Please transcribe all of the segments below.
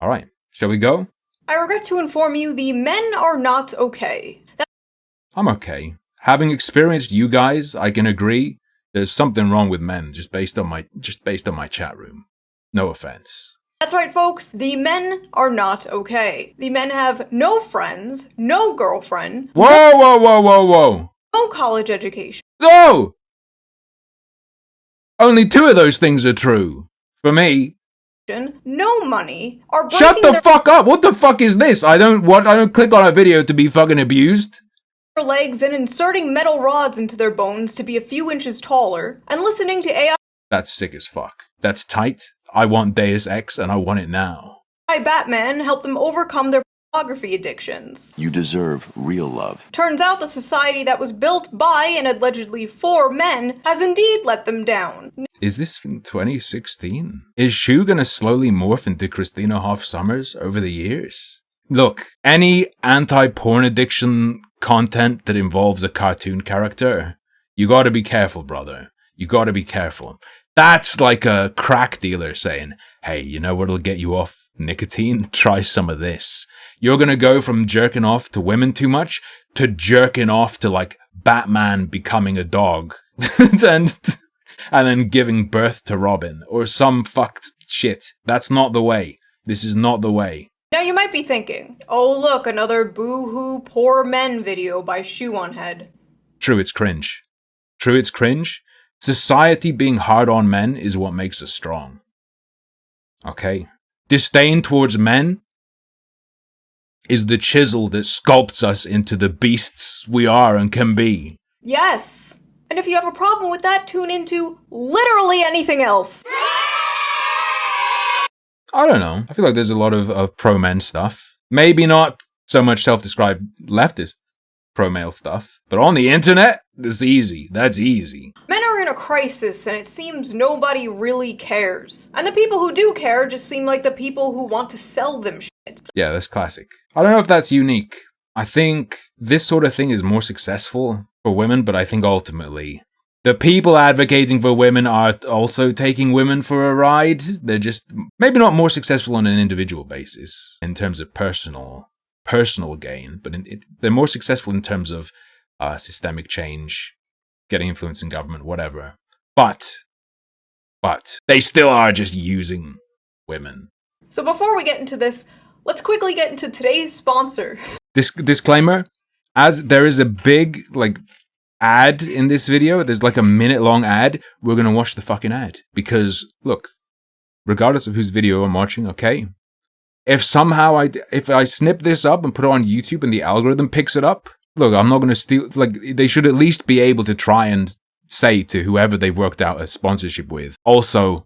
Alright, shall we go? I regret to inform you the men are not okay. I'm okay. Having experienced you guys, I can agree there's something wrong with men just based on my chat room. No offense. That's right, folks. The men are not okay. The men have no friends, no girlfriend. Whoa! No college education. No! Only 2 of those things are true. For me. No money. Are Shut the fuck up! What the fuck is this? I don't click on a video to be fucking abused. Their legs and inserting metal rods into their bones to be a few inches taller, and listening to AI. That's sick as fuck. That's tight. I want Deus Ex and I want it now. Batman help them overcome their pornography addictions. You deserve real love. Turns out the society that was built by and allegedly for men has indeed let them down. Is this from 2016? Is Shoe gonna slowly morph into Christina Hoff Sommers over the years? Look, any anti-porn addiction content that involves a cartoon character, you gotta be careful, brother. You gotta be careful. That's like a crack dealer saying, hey, you know what'll get you off nicotine? Try some of this. You're gonna go from jerking off to women too much to jerking off to like Batman becoming a dog and then giving birth to Robin or some fucked shit. That's not the way. This is not the way. Now you might be thinking, oh look, another boo-hoo poor men video by Shoe0nHead. True, it's cringe. True, it's cringe. Society being hard on men is what makes us strong. Okay? Disdain towards men is the chisel that sculpts us into the beasts we are and can be. Yes. And if you have a problem with that, tune into literally anything else. I don't know. I feel like there's a lot of pro-men stuff. Maybe not so much self-described leftist pro-male stuff. But on the internet, that's easy. That's easy. Men are in a crisis, and it seems nobody really cares. And the people who do care just seem like the people who want to sell them shit. Yeah, that's classic. I don't know if that's unique. I think this sort of thing is more successful for women, but I think ultimately the people advocating for women are also taking women for a ride. They're just maybe not more successful on an individual basis in terms of personal gain, but they're more successful in terms of systemic change, getting influence in government, whatever. But they still are just using women. So before we get into this, let's quickly get into today's sponsor. Disclaimer, as there is a big ad in this video, there's like a minute-long ad, we're gonna watch the fucking ad. Because, look, regardless of whose video I'm watching, okay? If somehow if I snip this up and put it on YouTube and the algorithm picks it up, look, I'm not gonna steal, they should at least be able to try and say to whoever they've worked out a sponsorship with, also,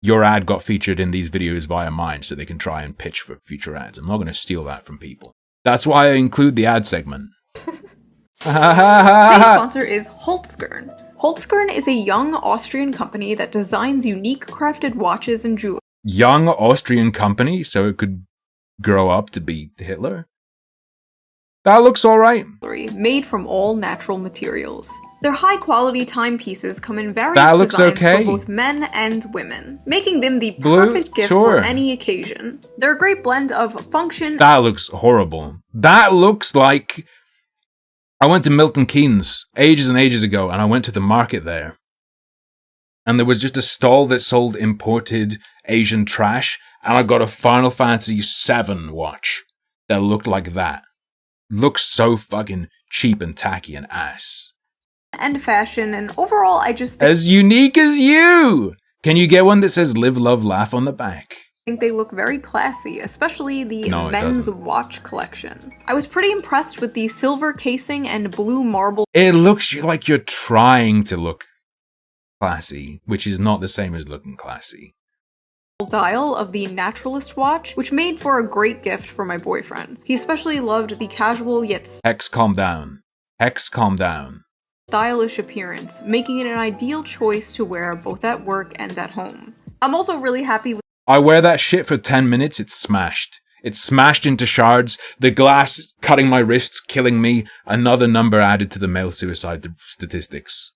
your ad got featured in these videos via mine, so they can try and pitch for future ads. I'm not gonna steal that from people. That's why I include the ad segment. Today's sponsor is Holzkern. Holzkern is a young Austrian company that designs unique crafted watches and jewelry. Young Austrian company, so it could grow up to be Hitler? That looks alright. Made from all natural materials. Their high-quality timepieces come in various designs for both men and women, making them the perfect gift for any occasion. They're a great blend of function. That looks horrible. That looks like I went to Milton Keynes ages and ages ago, and I went to the market there. And there was just a stall that sold imported Asian trash, and I got a Final Fantasy VII watch that looked like that. Looks so fucking cheap and tacky and ass. And fashion, and overall I just think as unique as you! Can you get one that says live, love, laugh on the back? I think they look very classy, especially the men's watch collection. I was pretty impressed with the silver casing and blue marble. It looks like you're trying to look classy, which is not the same as looking classy. Dial of the Naturalist watch, which made for a great gift for my boyfriend. He especially loved the casual yet Hex, calm down. Hex, calm down. Stylish appearance, making it an ideal choice to wear both at work and at home. I'm also really happy with I wear that shit for 10 minutes, it's smashed. It's smashed into shards, the glass cutting my wrists, killing me, another number added to the male suicide statistics.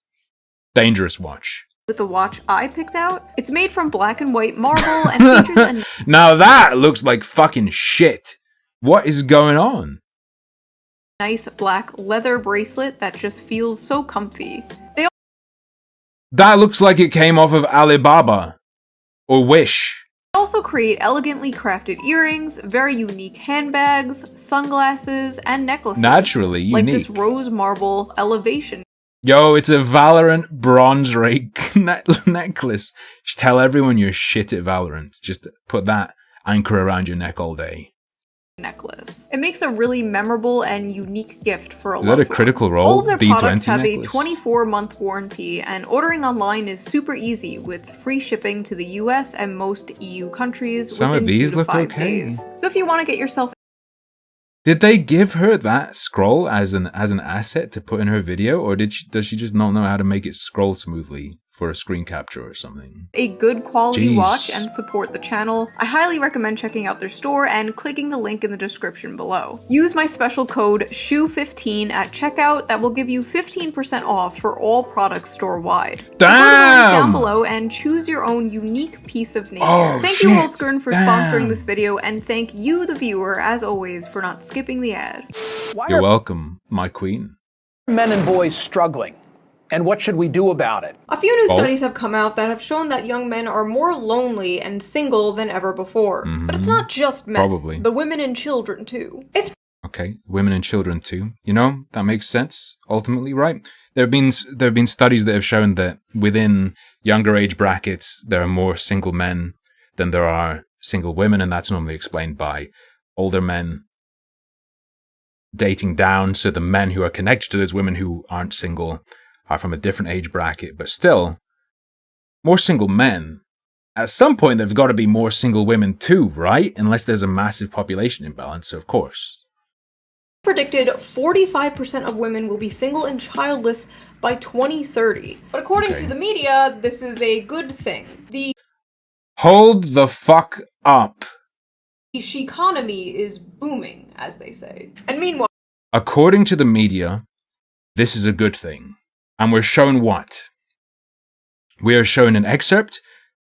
Dangerous watch. with the watch I picked out. It's made from black and white marble and features a Now that looks like fucking shit. What is going on? nice black leather bracelet that just feels so comfy. That looks like it came off of Alibaba. Or Wish. They also create elegantly crafted earrings, very unique handbags, sunglasses, and necklaces. Naturally unique. Like this rose marble elevation. Yo, it's a Valorant bronze rake necklace. Just tell everyone you're shit at Valorant. Just put that anchor around your neck all day. Necklace. It makes a really memorable and unique gift for a loved one. Is that a Critical Role? All of their products have necklace? a 24-month warranty, and ordering online is super easy with free shipping to the US and most EU countries Some within of these 2 to look 5 okay. days. So if you want to get yourself... Did they give her that scroll as an asset to put in her video, or does she just not know how to make it scroll smoothly for a screen capture or something? A good quality Jeez. watch and support the channel, I highly recommend checking out their store and clicking the link in the description below. Use my special code SHOE15 at checkout that will give you 15% off for all products store-wide. So go to the link down below and choose your own unique piece of nature. Thank you, Holtzgren, for sponsoring this video, and thank you, the viewer, as always, for not skipping the ad. You're welcome, my queen. Men and boys struggling. And what should we do about it? A few new studies have come out that have shown that young men are more lonely and single than ever before. But it's not just men. Probably. The women and children, too. It's Okay, women and children too. You know, that makes sense, ultimately, right? There have been studies that have shown that within younger age brackets, there are more single men than there are single women, and that's normally explained by older men dating down, so the men who are connected to those women who aren't single are from a different age bracket, but still, more single men. At some point, there've got to be more single women too, right? Unless there's a massive population imbalance, of course. predicted 45% of women will be single and childless by 2030. But according to the media, this is a good thing. Hold the fuck up. The she-economy is booming, as they say. And meanwhile, according to the media, this is a good thing. And we're shown what? We are shown an excerpt.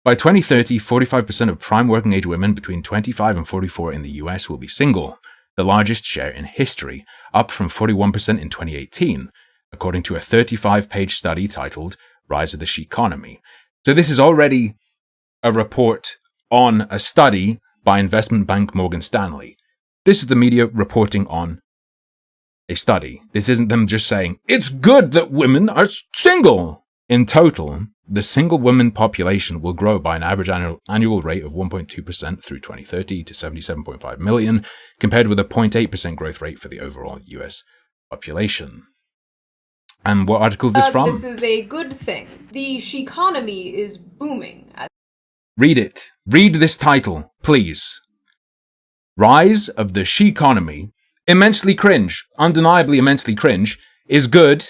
By 2030, 45% of prime working age women between 25 and 44 in the US will be single, the largest share in history, up from 41% in 2018, according to a 35-page study titled Rise of the She-economy. So this is already a report on a study by investment bank Morgan Stanley. This is the media reporting on a study. This isn't them just saying, it's good that women are single. In total, the single women population will grow by an average annual rate of 1.2% through 2030 to 77.5 million, compared with a 0.8% growth rate for the overall US population. And what article is this from? This is a good thing. The she-economy is booming. Read it. Read this title, please. Rise of the She-economy. Immensely cringe, undeniably immensely cringe, is good.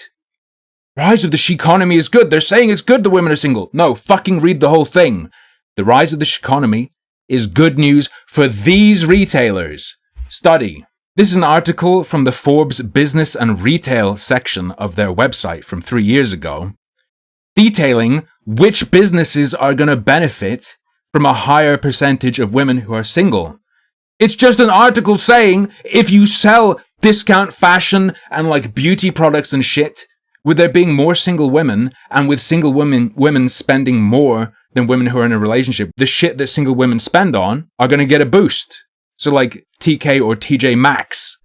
Rise of the She-economy is good. They're saying it's good that women are single. No, fucking read the whole thing. The rise of the She-economy is good news for these retailers. Study. This is an article from the Forbes Business and Retail section of their website from 3 years ago, detailing which businesses are going to benefit from a higher percentage of women who are single. It's just an article saying if you sell discount fashion and like beauty products and shit, with there being more single women and with single women spending more than women who are in a relationship, the shit that single women spend on are going to get a boost. So like TK or TJ Maxx,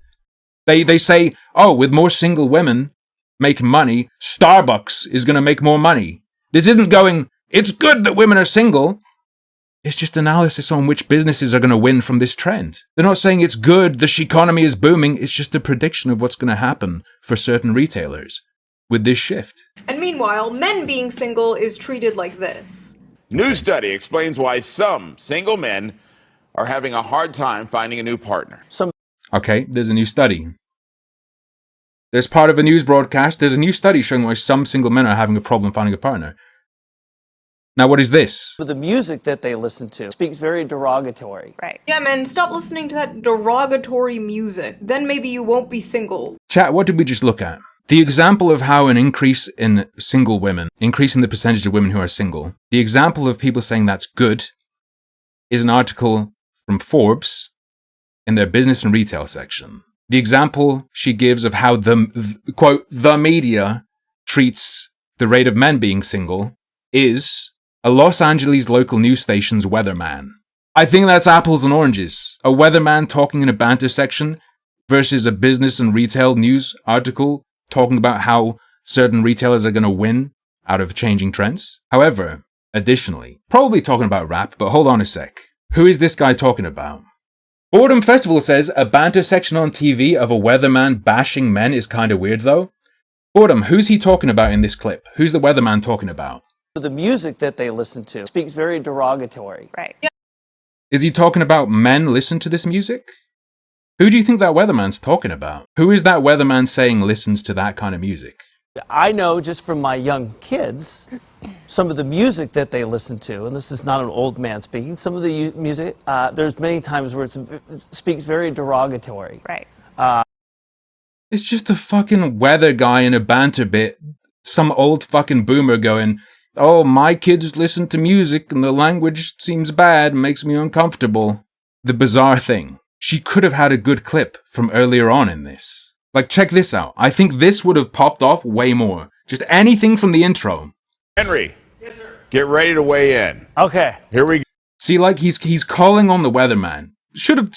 they say, oh, with more single women making money, Starbucks is going to make more money. This isn't going, it's good that women are single. It's just analysis on which businesses are going to win from this trend. They're not saying it's good, the she-economy is booming. It's just a prediction of what's going to happen for certain retailers with this shift. And meanwhile, men being single is treated like this. New study explains why some single men are having a hard time finding a new partner. Okay, there's a new study. There's part of a news broadcast. There's a new study showing why some single men are having a problem finding a partner. Now, what is this? The music that they listen to speaks very derogatory. Right. Yeah, man, stop listening to that derogatory music. Then maybe you won't be single. Chat, what did we just look at? The example of how an increase in single women, increasing the percentage of women who are single, the example of people saying that's good is an article from Forbes in their business and retail section. The example she gives of how quote, the media treats the rate of men being single is a Los Angeles local news station's weatherman. I think that's apples and oranges. A weatherman talking in a banter section versus a business and retail news article talking about how certain retailers are going to win out of changing trends. However, additionally, probably talking about rap, but hold on a sec. Who is this guy talking about? Boredom Festival says a banter section on TV of a weatherman bashing men is kind of weird though. Boredom, who's he talking about in this clip? Who's the weatherman talking about? The music that they listen to speaks very derogatory. Right. Yeah. Is he talking about men listen to this music? Who do you think that weatherman's talking about? Who is that weatherman saying listens to that kind of music? I know just from my young kids, some of the music that they listen to, and this is not an old man speaking, some of the music, there's many times where it speaks very derogatory. Right. It's just a fucking weather guy in a banter bit. Some old fucking boomer going, oh, my kids listen to music and the language seems bad and makes me uncomfortable. The bizarre thing. She could have had a good clip from earlier on in this. Like, check this out. I think this would have popped off way more. Just anything from the intro. Henry, yes, sir. Get ready to weigh in. Okay. Here we go. See, like, he's calling on the weatherman. Should have...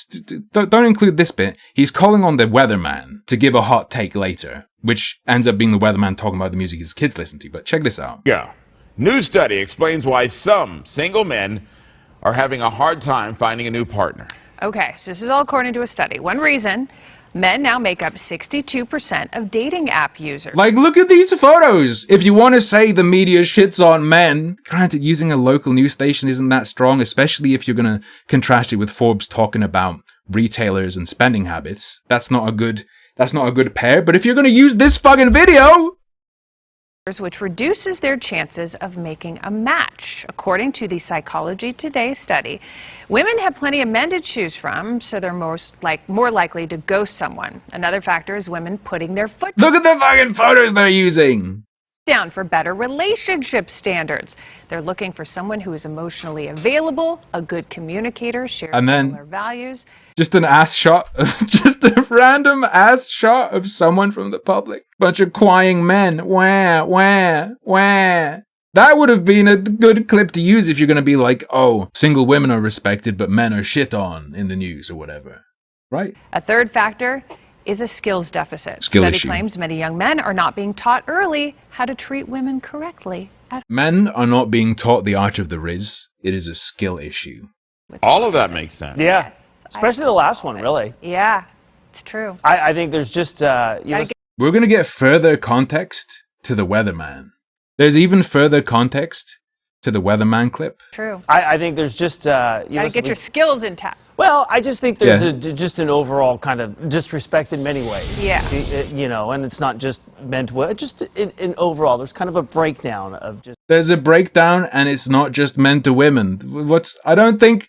Don't include this bit. He's calling on the weatherman to give a hot take later, which ends up being the weatherman talking about the music his kids listen to. But check this out. Yeah. New study explains why some single men are having a hard time finding a new partner. Okay, so this is all according to a study. One reason, men now make up 62% of dating app users. Like, look at these photos! If you want to say the media shits on men, granted, using a local news station isn't that strong, especially if you're going to contrast it with Forbes talking about retailers and spending habits. That's not a good pair, but if you're going to use this fucking video... which reduces their chances of making a match. According to the Psychology Today study, women have plenty of men to choose from, so they're more likely to ghost someone. Another factor is women putting their foot Look at the fucking photos they're using! down for better relationship standards. They're looking for someone who is emotionally available, a good communicator, shares similar values. Just an ass shot, just a random ass shot of someone from the public. Bunch of crying men. Wah, wah, wah. That would have been a good clip to use if you're going to be like, oh, single women are respected, but men are shit on in the news or whatever. Right? A third factor is a skills deficit. Study claims many young men are not being taught early how to treat women correctly. Men are not being taught the art of the Riz. It is a skill issue. All of that makes sense. Yeah. Especially the last one, really. Yeah, it's true. I think there's just... We're going to get further context to the weatherman. There's even further context to the weatherman clip. True. I think there's just... Gotta get your skills intact. Well, I just think there's just an overall kind of disrespect in many ways. Yeah. And it's not just meant well. Just in overall, there's kind of a breakdown of just... There's a breakdown, and it's not just meant to women. I don't think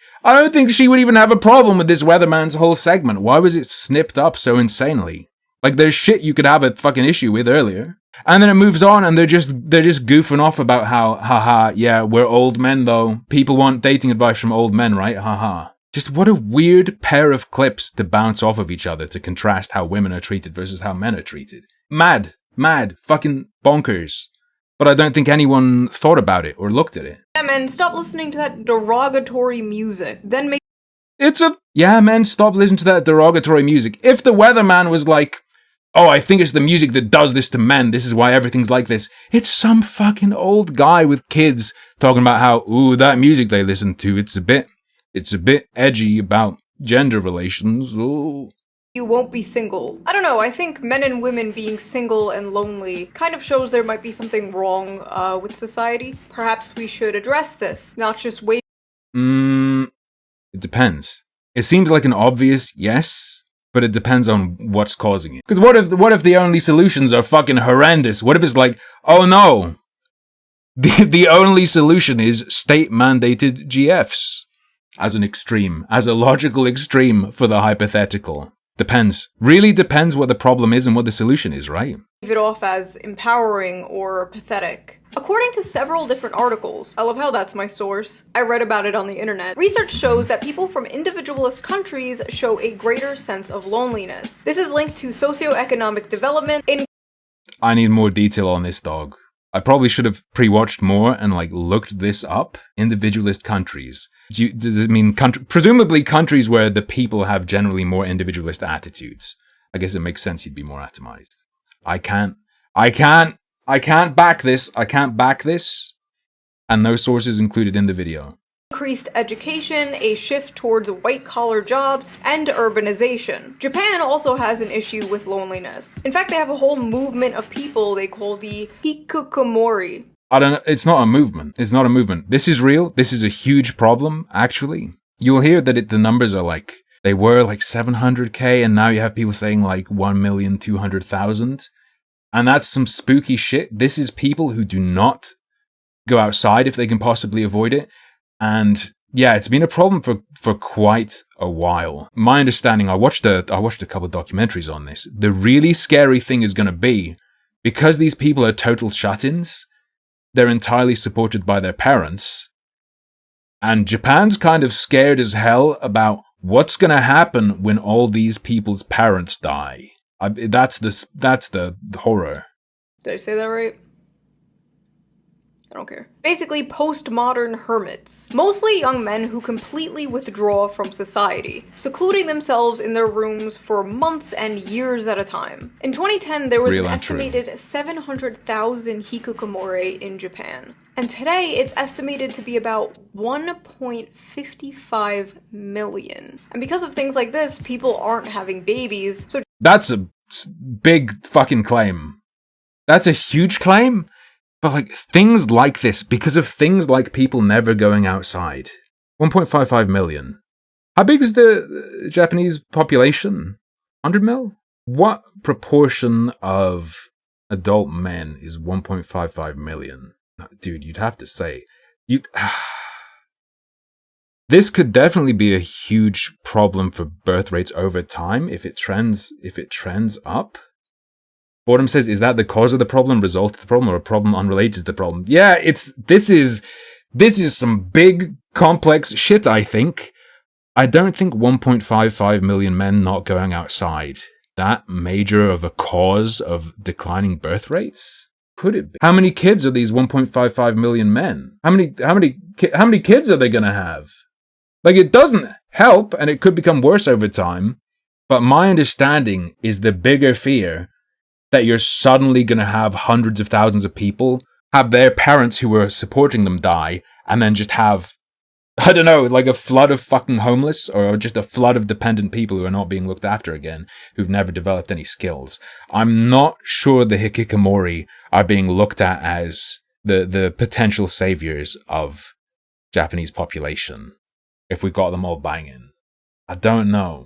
she would even have a problem with this weatherman's whole segment. Why was it snipped up so insanely? Like, there's shit you could have a fucking issue with earlier. And then it moves on, and they're just goofing off about how, haha, yeah, we're old men though. People want dating advice from old men, right? Haha. Just what a weird pair of clips to bounce off of each other to contrast how women are treated versus how men are treated. Mad, fucking bonkers. But I don't think anyone thought about it or looked at it. Yeah, men, stop listening to that derogatory music. Then make... men, stop listening to that derogatory music. If the weatherman was like, oh, I think it's the music that does this to men, this is why everything's like this. It's some fucking old guy with kids talking about how, ooh, that music they listen to, it's a bit edgy about gender relations. Ooh. You won't be single. I don't know, I think men and women being single and lonely kind of shows there might be something wrong with society. Perhaps we should address this, not just wait. It depends. It seems like an obvious yes, but it depends on what's causing it. Because what if the only solutions are fucking horrendous? What if it's like, oh no, the only solution is state-mandated GFs as an extreme, as a logical extreme for the hypothetical. Depends. Really depends what the problem is and what the solution is, right? Leave it off as empowering or pathetic. According to several different articles, I love how that's my source, I read about it on the internet, research shows that people from individualist countries show a greater sense of loneliness. This is linked to socioeconomic development in— I need more detail on this, dog. I probably should have pre-watched more and like looked this up. Individualist countries. Does it mean presumably countries where the people have generally more individualist attitudes? I guess it makes sense you'd be more atomized. I can't back this. I can't back this. And no sources included in the video. Increased education, a shift towards white-collar jobs, and urbanization. Japan also has an issue with loneliness. In fact, they have a whole movement of people they call the hikikomori. I don't know, it's not a movement. It's not a movement. This is real. This is a huge problem, actually. You'll hear that the numbers are like, they were like 700K, and now you have people saying like 1,200,000. And that's some spooky shit. This is people who do not go outside if they can possibly avoid it. And yeah, it's been a problem for quite a while. My understanding, I watched a couple of documentaries on this. The really scary thing is going to be, because these people are total shut-ins, they're entirely supported by their parents. And Japan's kind of scared as hell about what's going to happen when all these people's parents die. That's the horror. Did I say that right? I don't care. Basically, postmodern hermits. Mostly young men who completely withdraw from society, secluding themselves in their rooms for months and years at a time. In 2010, there was an estimated 700,000 hikikomori in Japan. And today, it's estimated to be about 1.55 million. And because of things like this, people aren't having babies, so— That's a big fucking claim. That's a huge claim. But like things like this, because of things like people never going outside. 1.55 million. How big is the Japanese population? 100 mil? What proportion of adult men is 1.55 million? Dude, you'd have to say. This could definitely be a huge problem for birth rates over time if it trends up. Boredom says, is that the cause of the problem, result of the problem, or a problem unrelated to the problem? Yeah, this is some big, complex shit, I think. I don't think 1.55 million men not going outside, that major of a cause of declining birth rates? Could it be? How many kids are these 1.55 million men? How many kids are they gonna have? Like, it doesn't help, and it could become worse over time, but my understanding is the bigger fear that you're suddenly going to have hundreds of thousands of people have their parents who were supporting them die, and then just have, I don't know, like a flood of fucking homeless, or just a flood of dependent people who are not being looked after again, who've never developed any skills. I'm not sure the hikikomori are being looked at as the potential saviors of Japanese population if we got them all banging. I don't know.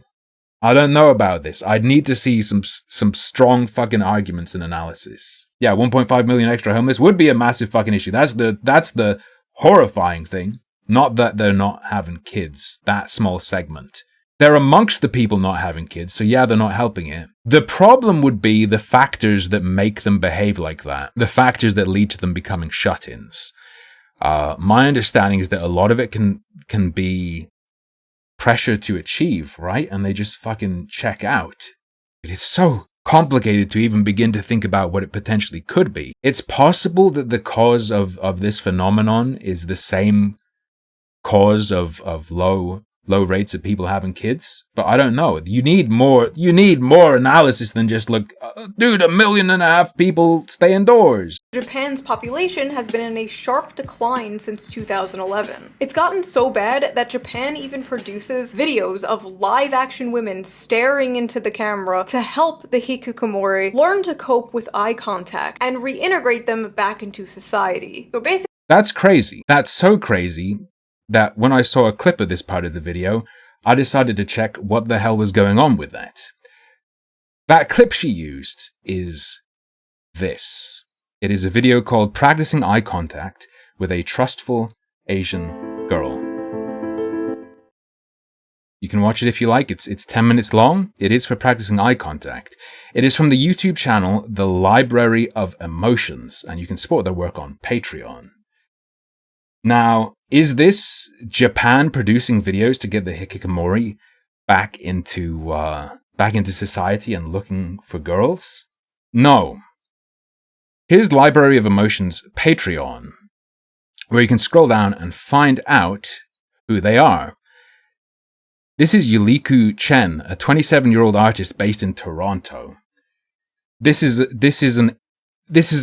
I don't know about this. I'd need to see some strong fucking arguments and analysis. Yeah, 1.5 million extra homeless would be a massive fucking issue. That's the horrifying thing. Not that they're not having kids. That small segment. They're amongst the people not having kids, so yeah, they're not helping it. The problem would be the factors that make them behave like that. The factors that lead to them becoming shut-ins. My understanding is that a lot of it can be pressure to achieve, right? And they just fucking check out. It is so complicated to even begin to think about what it potentially could be. It's possible that the cause of this phenomenon is the same cause of low rates of people having kids, but I don't know. You need more analysis than just look, dude, 1.5 million people stay indoors. Japan's population has been in a sharp decline since 2011. It's gotten so bad that Japan even produces videos of live-action women staring into the camera to help the hikikomori learn to cope with eye contact and reintegrate them back into society. So basically, that's crazy. That's so crazy that when I saw a clip of this part of the video, I decided to check what the hell was going on with that. That clip she used is this. It is a video called Practicing Eye Contact with a Trustful Asian Girl. You can watch it if you like. It's 10 minutes long. It is for practicing eye contact. It is from the YouTube channel, The Library of Emotions, and you can support their work on Patreon. Now, is this Japan producing videos to get the hikikomori back into society and looking for girls? No. Here's Library of Emotions Patreon, where you can scroll down and find out who they are. This is Yuliku Chen, a 27-year-old artist based in Toronto. This is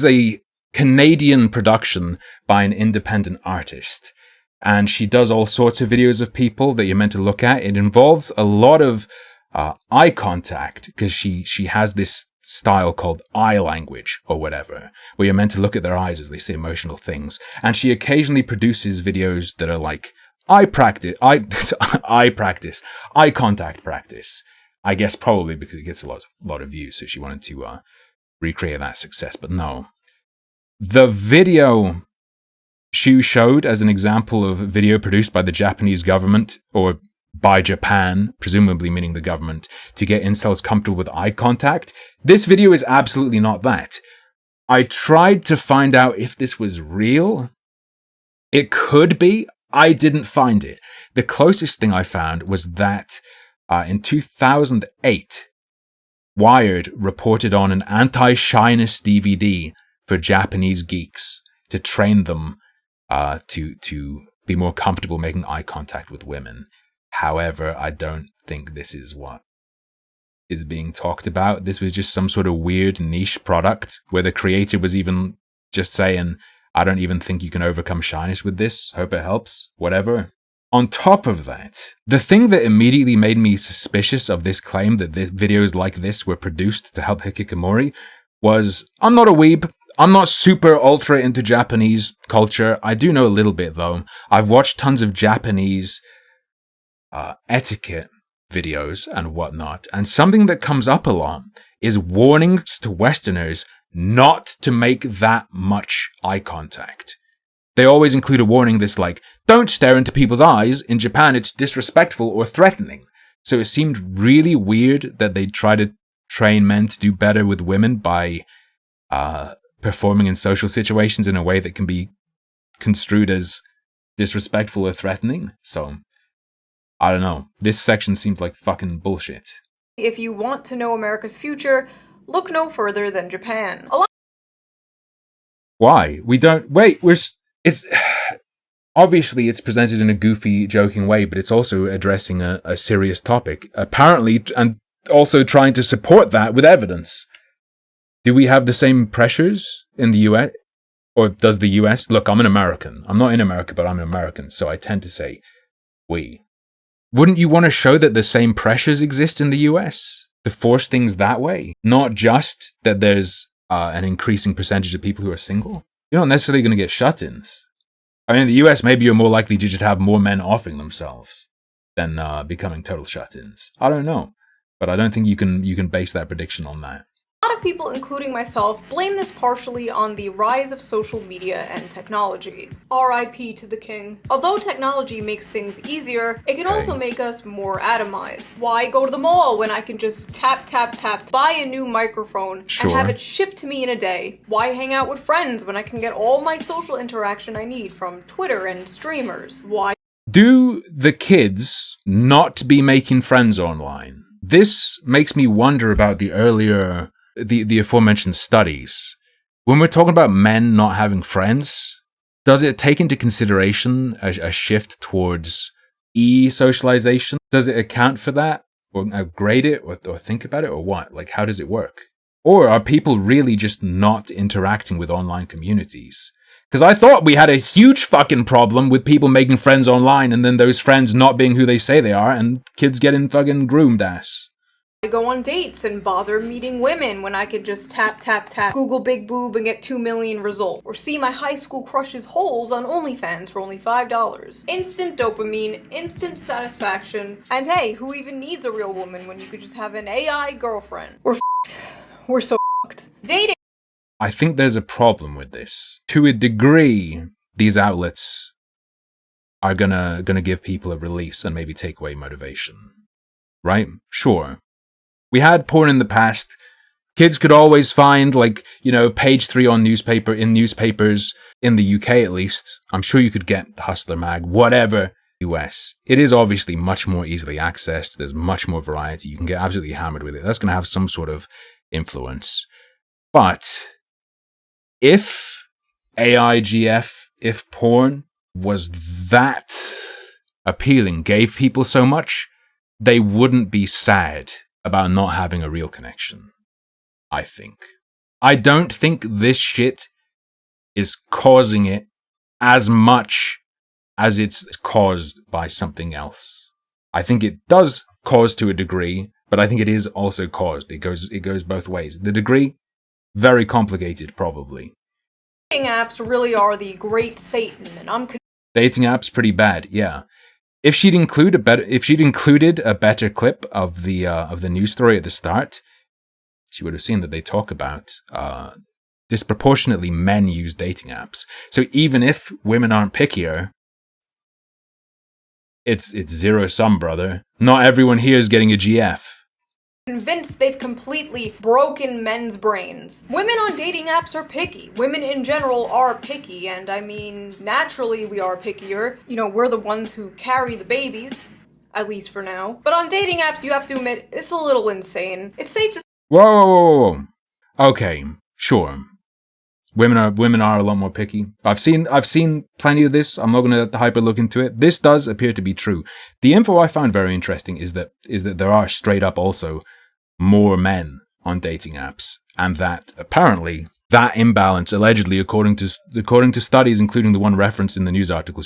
a Canadian production by an independent artist, and she does all sorts of videos of people that you're meant to look at. It involves a lot of eye contact, because she has this style called eye language or whatever, where you're meant to look at their eyes as they say emotional things. And she occasionally produces videos that are like eye contact practice. I guess probably because it gets a lot of views, so she wanted to recreate that success. But no, the video Shoe showed as an example of video produced by the Japanese government, or by Japan, presumably meaning the government, to get incels comfortable with eye contact. This video is absolutely not that. I tried to find out if this was real. It could be. I didn't find it. The closest thing I found was that in 2008, Wired reported on an anti-shyness DVD for Japanese geeks to train them to be more comfortable making eye contact with women. However, I don't think this is what is being talked about. This was just some sort of weird niche product where the creator was even just saying, I don't even think you can overcome shyness with this. Hope it helps. Whatever. On top of that, the thing that immediately made me suspicious of this claim that videos like this were produced to help hikikomori was, I'm not a weeb. I'm not super ultra into Japanese culture. I do know a little bit though. I've watched tons of Japanese etiquette videos and whatnot, and something that comes up a lot is warnings to Westerners not to make that much eye contact. They always include a warning that's like, don't stare into people's eyes. In Japan, it's disrespectful or threatening. So it seemed really weird that they try to train men to do better with women by performing in social situations in a way that can be construed as disrespectful or threatening. So I don't know. This section seems like fucking bullshit. If you want to know America's future, look no further than Japan. Why? We don't... Wait, it's... Obviously, it's presented in a goofy, joking way, but it's also addressing a serious topic. Apparently, and also trying to support that with evidence. Do we have the same pressures in the US? Or does the US... Look, I'm an American. I'm not in America, but I'm an American, so I tend to say we. Wouldn't you want to show that the same pressures exist in the US to force things that way? Not just that there's an increasing percentage of people who are single. You're not necessarily going to get shut-ins. I mean, in the US, maybe you're more likely to just have more men offing themselves than becoming total shut-ins. I don't know. But I don't think you can base that prediction on that. A lot of people, including myself, blame this partially on the rise of social media and technology. RIP to the king. Although technology makes things easier, it can also make us more atomized. Why go to the mall when I can just tap, buy a new microphone, and have it shipped to me in a day? Why hang out with friends when I can get all my social interaction I need from Twitter and streamers? Why? Do the kids not be making friends online? This makes me wonder about the aforementioned studies. When we're talking about men not having friends, does it take into consideration a shift towards e-socialization? Does it account for that? Or grade it? Or think about it? Or what? Like, how does it work? Or are people really just not interacting with online communities? Because I thought we had a huge fucking problem with people making friends online and then those friends not being who they say they are and kids getting fucking groomed ass. I go on dates and bother meeting women when I could just tap, Google big boob and get 2 million results. Or see my high school crush's holes on OnlyFans for only $5. Instant dopamine, instant satisfaction, and hey, who even needs a real woman when you could just have an AI girlfriend? We're f***ed. We're so f***ed. Dating! I think there's a problem with this. To a degree, these outlets are gonna give people a release and maybe take away motivation. Right? Sure. We had porn in the past. Kids could always find, like, you know, page 3 on newspapers, in the UK at least. I'm sure you could get the Hustler mag, whatever. US. It is obviously much more easily accessed. There's much more variety. You can get absolutely hammered with it. That's going to have some sort of influence. But if AIGF, if porn was that appealing, gave people so much, they wouldn't be sad about not having a real connection, I think. I don't think this shit is causing it as much as it's caused by something else. I think it does cause to a degree, but I think it is also caused. It goes both ways. The degree, very complicated, probably. Dating apps really are the great Satan, and dating apps pretty bad, yeah. If she'd included a better clip of the news story at the start, she would have seen that they talk about disproportionately men use dating apps. So even if women aren't pickier, it's zero sum, brother. Not everyone here is getting a GF. Convinced they've completely broken men's brains. Women on dating apps are picky. Women in general are picky, and I mean, naturally we are pickier. You know, we're the ones who carry the babies, at least for now. But on dating apps, you have to admit, it's a little insane. It's safe to... Whoa. Okay, sure. Women are a lot more picky. I've seen plenty of this. I'm not going to hyper look into it. This does appear to be true. The info I found very interesting is that there are straight up also more men on dating apps, and that apparently that imbalance, allegedly, according to studies, including the one referenced in the news article,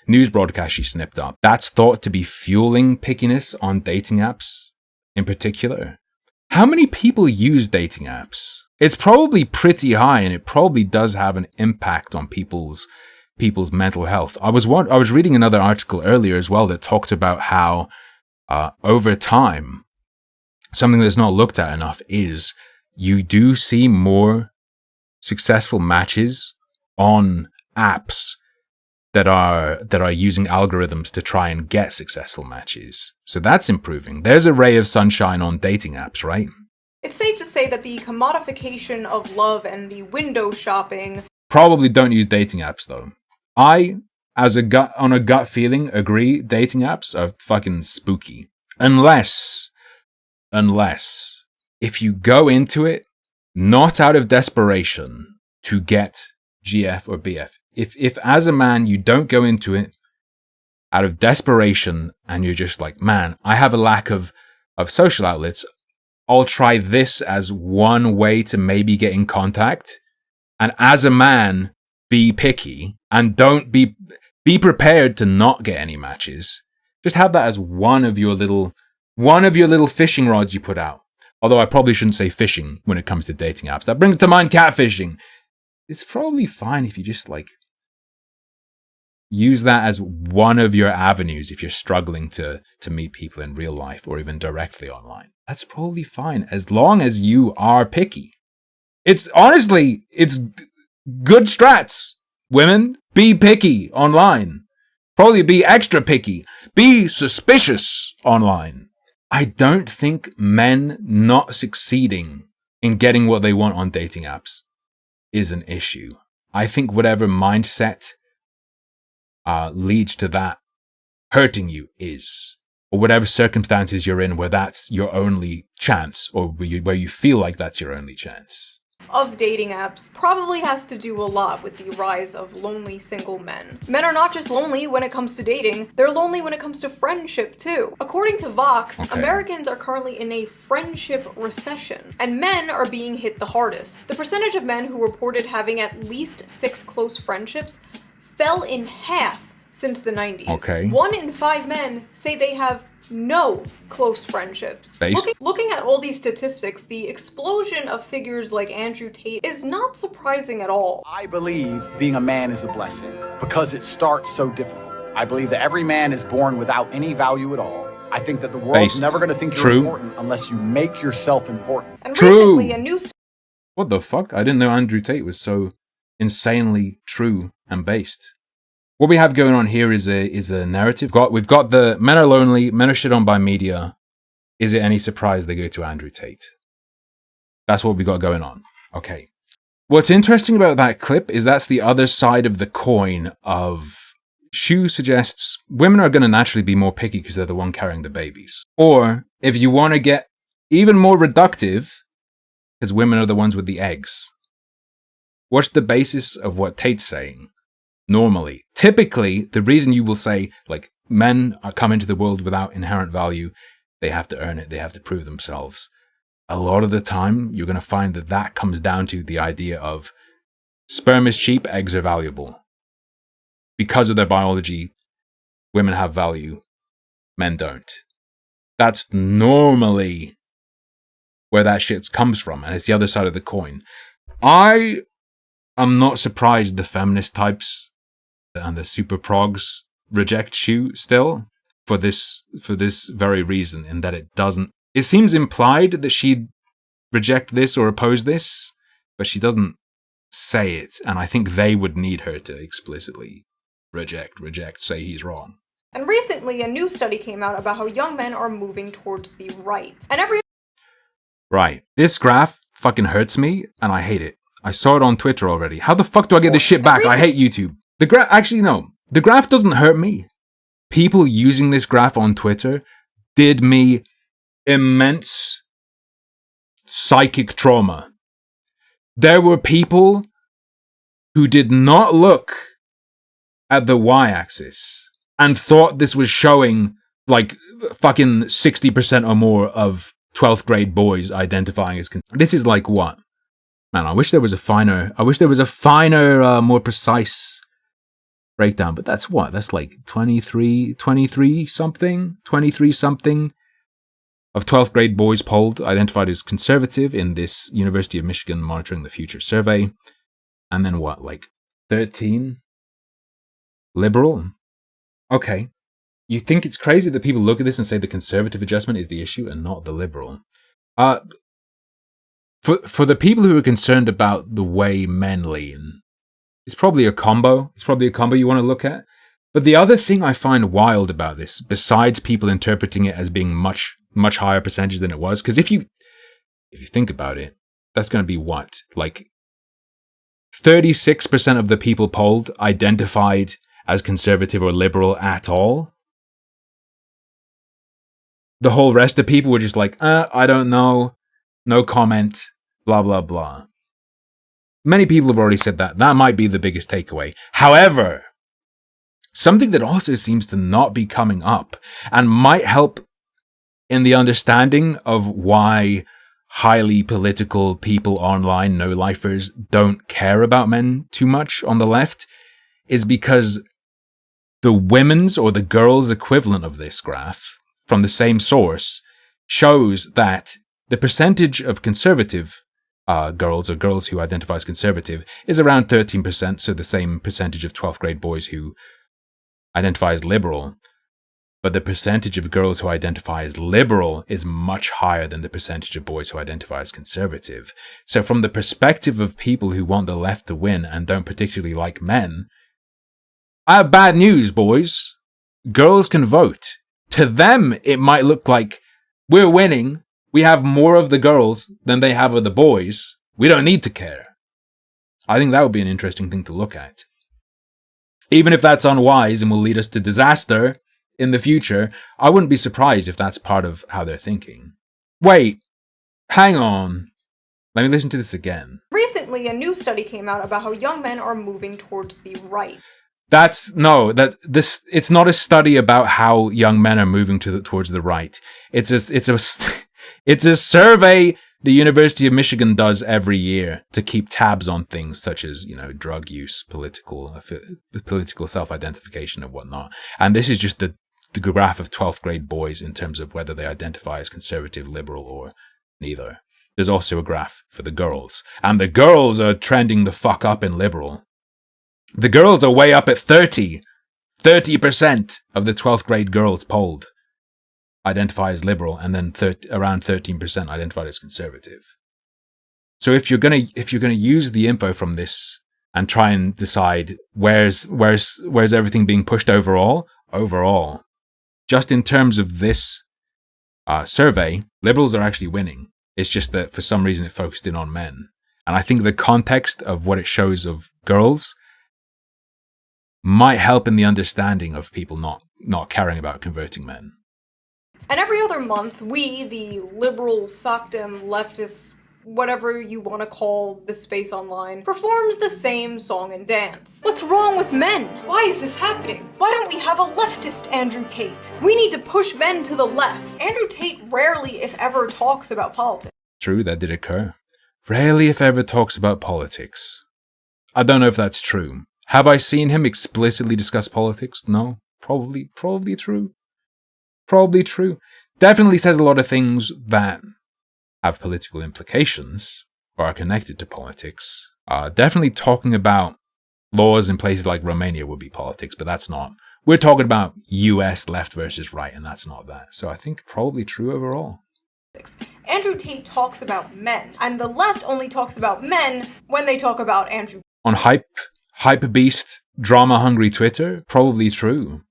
news broadcast she snipped up, that's thought to be fueling pickiness on dating apps in particular. How many people use dating apps? It's probably pretty high, and it probably does have an impact on people's mental health. I was reading another article earlier as well that talked about how over time, something that's not looked at enough is you do see more successful matches on apps that are using algorithms to try and get successful matches. So that's improving. There's a ray of sunshine on dating apps, right? It's safe to say that the commodification of love and the window shopping... Probably don't use dating apps, though. I, on a gut feeling, agree dating apps are fucking spooky. Unless, if you go into it not out of desperation to get GF or BF. If as a man you don't go into it out of desperation and you're just like, man, I have a lack of social outlets, I'll try this as one way to maybe get in contact. And as a man, be picky and don't be prepared to not get any matches. Just have that as one of your little fishing rods you put out. Although I probably shouldn't say fishing when it comes to dating apps. That brings to mind catfishing. It's probably fine if you just use that as one of your avenues if you're struggling to meet people in real life or even directly online. That's probably fine as long as you are picky. It's good strats. Women, be picky online. Probably be extra picky. Be suspicious online. I don't think men not succeeding in getting what they want on dating apps is an issue. I think whatever mindset leads to that hurting you is, or whatever circumstances you're in where that's your only chance, or where you feel like that's your only chance. Of dating apps probably has to do a lot with the rise of lonely single men. Men are not just lonely when it comes to dating, they're lonely when it comes to friendship too. According to Vox, Americans are currently in a friendship recession, and men are being hit the hardest. The percentage of men who reported having at least 6 close friendships fell in half since the 90s. 1 in 5 men say they have no close friendships. Looking at all these statistics, the explosion of figures like Andrew Tate is not surprising at all. I believe being a man is a blessing because it starts so difficult. I believe that every man is born without any value at all. I think that the world's never going to think you're important unless you make yourself important. And recently, a new... What the fuck? I didn't know Andrew Tate was so insanely true and based. what we have going on here is a narrative. We've got the men are lonely, men are shit on by media. Is it any surprise they go to Andrew Tate? That's what we got going on. Okay. What's interesting about that clip is that's the other side of the coin of Shoe suggests women are going to naturally be more picky because they're the one carrying the babies. Or if you want to get even more reductive, because women are the ones with the eggs. What's the basis of what Tate's saying? Normally, typically, the reason you will say, like, men come into the world without inherent value, they have to earn it, they have to prove themselves. A lot of the time, you're going to find that that comes down to the idea of sperm is cheap, eggs are valuable. Because of their biology, women have value, men don't. That's normally where that shit comes from, and it's the other side of the coin. I am not surprised the feminist types and the super progs reject Shoe still for this very reason, in that it seems implied that she'd reject this or oppose this, but she doesn't say it, and I think they would need her to explicitly reject, say he's wrong. And recently, a new study came out about how young men are moving towards the right. Right. This graph fucking hurts me, and I hate it. I saw it on Twitter already. How the fuck do I get this shit back? I hate YouTube. The graph doesn't hurt me. People using this graph on Twitter did me immense psychic trauma. There were people who did not look at the y-axis and thought this was showing like fucking 60% or more of 12th grade boys identifying as this is like what? Man, I wish there was a finer, more precise breakdown, but that's what? That's like 23 something of 12th grade boys polled identified as conservative in this University of Michigan Monitoring the Future survey. And then what? Like 13 liberal? Okay. You think it's crazy that people look at this and say the conservative adjustment is the issue and not the liberal? For the people who are concerned about the way men lean, it's probably a combo. It's probably a combo you want to look at. But the other thing I find wild about this, besides people interpreting it as being much higher percentage than it was, because if you think about it, that's going to be what? Like 36% of the people polled identified as conservative or liberal at all. The whole rest of people were just like, I don't know, no comment, blah, blah, blah. Many people have already said that. That might be the biggest takeaway. However, something that also seems to not be coming up and might help in the understanding of why highly political people online, no-lifers, don't care about men too much on the left is because the women's or the girls' equivalent of this graph from the same source shows that the percentage of conservative girls or girls who identify as conservative is around 13%, so the same percentage of 12th grade boys who identify as liberal. But the percentage of girls who identify as liberal is much higher than the percentage of boys who identify as conservative. So from the perspective of people who want the left to win and don't particularly like men, I have bad news, boys. Girls can vote. To them, it might look like we're winning. We have more of the girls than they have of the boys. We don't need to care. I think that would be an interesting thing to look at. Even if that's unwise and will lead us to disaster in the future, I wouldn't be surprised if that's part of how they're thinking. Wait, hang on. Let me listen to this again. Recently, a new study came out about how young men are moving towards the right. It's not a study about how young men are moving towards the right. It's a survey the University of Michigan does every year to keep tabs on things such as, drug use, political self-identification and whatnot. And this is just the graph of 12th grade boys in terms of whether they identify as conservative, liberal, or neither. There's also a graph for the girls. And the girls are trending the fuck up in liberal. The girls are way up at 30% of the 12th grade girls polled identify as liberal, and then around 13% identified as conservative. So if you're gonna use the info from this and try and decide where's everything being pushed overall. Overall, just in terms of this survey, liberals are actually winning. It's just that for some reason it focused in on men. And I think the context of what it shows of girls might help in the understanding of people not caring about converting men. And every other month, we, the liberal, sockdom, leftists, whatever you want to call the space online, performs the same song and dance. What's wrong with men? Why is this happening? Why don't we have a leftist Andrew Tate? We need to push men to the left. Andrew Tate rarely, if ever, talks about politics. True, that did occur. Rarely, if ever, talks about politics. I don't know if that's true. Have I seen him explicitly discuss politics? No. Probably true. Probably true. Definitely says a lot of things that have political implications or are connected to politics. Definitely talking about laws in places like Romania would be politics, but that's not. We're talking about US left versus right, and that's not that. So I think probably true overall. Andrew Tate talks about men, and the left only talks about men when they talk about Andrew. On hypebeast, drama-hungry Twitter, probably true.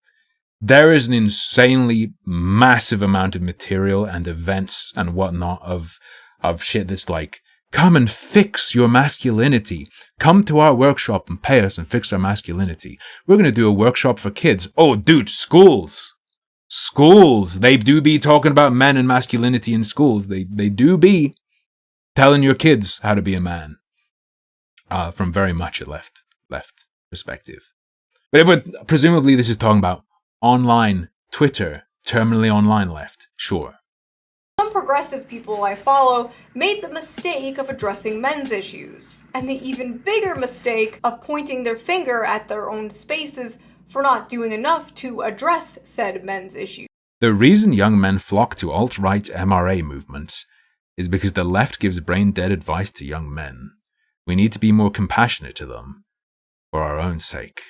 There is an insanely massive amount of material and events and whatnot of shit that's like, come and fix your masculinity. Come to our workshop and pay us and fix our masculinity. We're going to do a workshop for kids. Oh, dude, schools. They do be talking about men and masculinity in schools. They do be telling your kids how to be a man. From very much a left perspective. But presumably this is talking about online, Twitter, terminally online left, sure. Some progressive people I follow made the mistake of addressing men's issues, and the even bigger mistake of pointing their finger at their own spaces for not doing enough to address said men's issues. The reason young men flock to alt-right MRA movements is because the left gives brain-dead advice to young men. We need to be more compassionate to them, for our own sake.